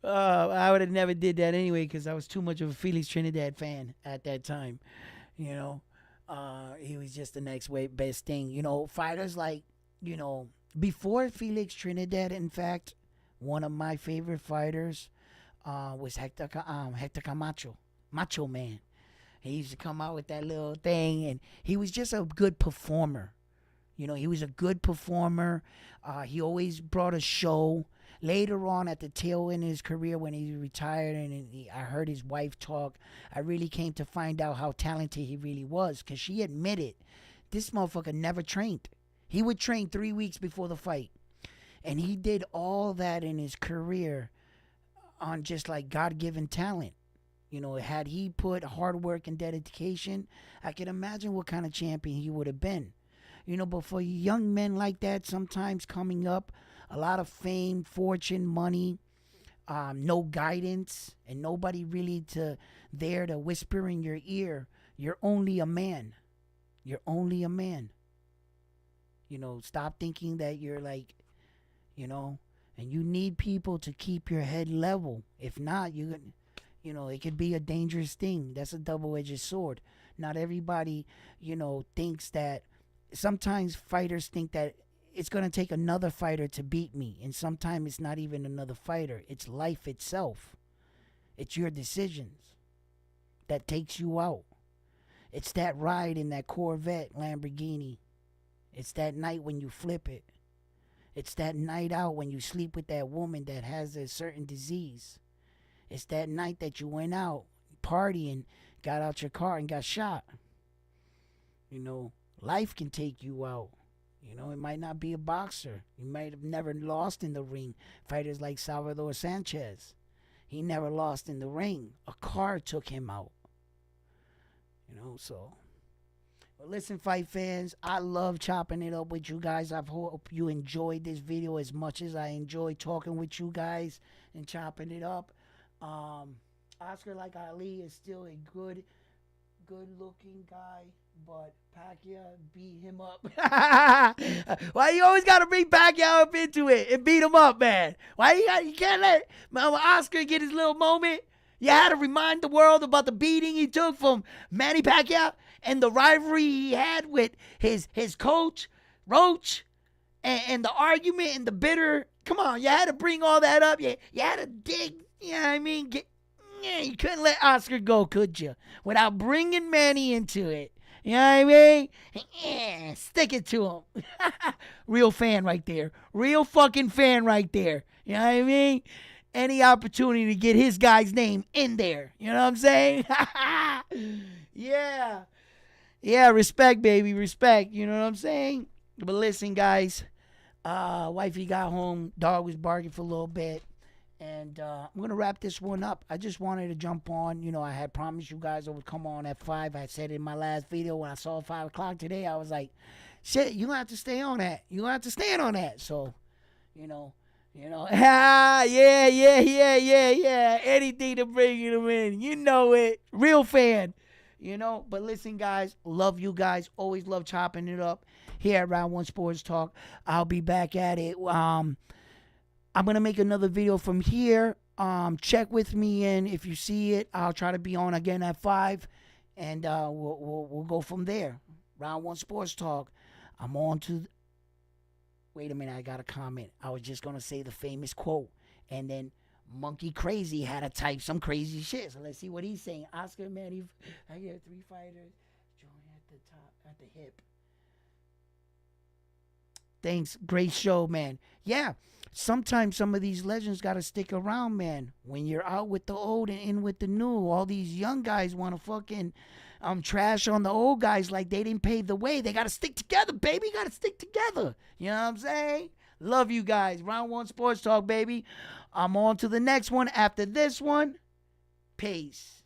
I would have never did that anyway because I was too much of a Felix Trinidad fan at that time. He was just the next best thing. Fighters like, before Felix Trinidad, in fact, one of my favorite fighters was Hector Camacho, Macho Man. He used to come out with that little thing, and he was just a good performer. He was a good performer. He always brought a show. Later on, at the tail end of his career, when he retired, and I heard his wife talk, I really came to find out how talented he really was, because she admitted this motherfucker never trained. He would train 3 weeks before the fight, and he did all that in his career on just like God-given talent. Had he put hard work and dedication, I can imagine what kind of champion he would have been. But for young men like that, sometimes coming up, a lot of fame, fortune, money, no guidance, and nobody really there to whisper in your ear, you're only a man. You're only a man. Stop thinking that you're like, and you need people to keep your head level. If not, it could be a dangerous thing. That's a double-edged sword. Not everybody, thinks that. Sometimes fighters think that it's going to take another fighter to beat me. And sometimes it's not even another fighter. It's life itself. It's your decisions that takes you out. It's that ride in that Corvette Lamborghini. It's that night when you flip it. It's that night out when you sleep with that woman that has a certain disease. It's that night that you went out partying, got out your car and got shot. Life can take you out. It might not be a boxer. You might have never lost in the ring. Fighters like Salvador Sanchez. He never lost in the ring. A car took him out. So. But listen, fight fans, I love chopping it up with you guys. I hope you enjoyed this video as much as I enjoy talking with you guys and chopping it up. Oscar, like Ali, is still a good looking guy, but Pacquiao beat him up. Why you always gotta bring Pacquiao up into it and beat him up, man? Why you can't let Oscar get his little moment? You had to remind the world about the beating he took from Manny Pacquiao and the rivalry he had with his coach, Roach, and the argument and the bitter. Come on, you had to bring all that up. You had to dig. You know what I mean? You couldn't let Oscar go, could you? Without bringing Manny into it. You know what I mean? Yeah, stick it to him. Real fan right there. Real fucking fan right there. You know what I mean? Any opportunity to get his guy's name in there. You know what I'm saying? Yeah. Yeah, respect, baby, respect. You know what I'm saying? But listen, guys. Wifey got home. Dog was barking for a little bit. And I'm going to wrap this one up. I just wanted to jump on. You know, I had promised you guys I would come on at 5. I said in my last video when I saw 5 o'clock today, I was like, shit, you're going to have to stay on that. You're going to have to stand on that. So, you know. Yeah. Anything to bring them in. You know it. Real fan. You know, but listen, guys, love you guys. Always love chopping it up here at Round 1 Sports Talk. I'll be back at it. I'm going to make another video from here. Check with me in. If you see it, I'll try to be on again at 5. And we'll go from there. Round 1 Sports Talk. I'm on to... Wait a minute, I got a comment. I was just going to say the famous quote. And then Monkey Crazy had to type some crazy shit. So let's see what he's saying. Oscar, man, I get 3 fighters. Join at the top, at the hip. Thanks. Great show, man. Yeah, sometimes some of these legends got to stick around, man. When you're out with the old and in with the new, all these young guys want to fucking trash on the old guys like they didn't pave the way. They got to stick together, baby. Got to stick together. You know what I'm saying? Love you guys. Round 1 Sports Talk, baby. I'm on to the next one after this one. Peace.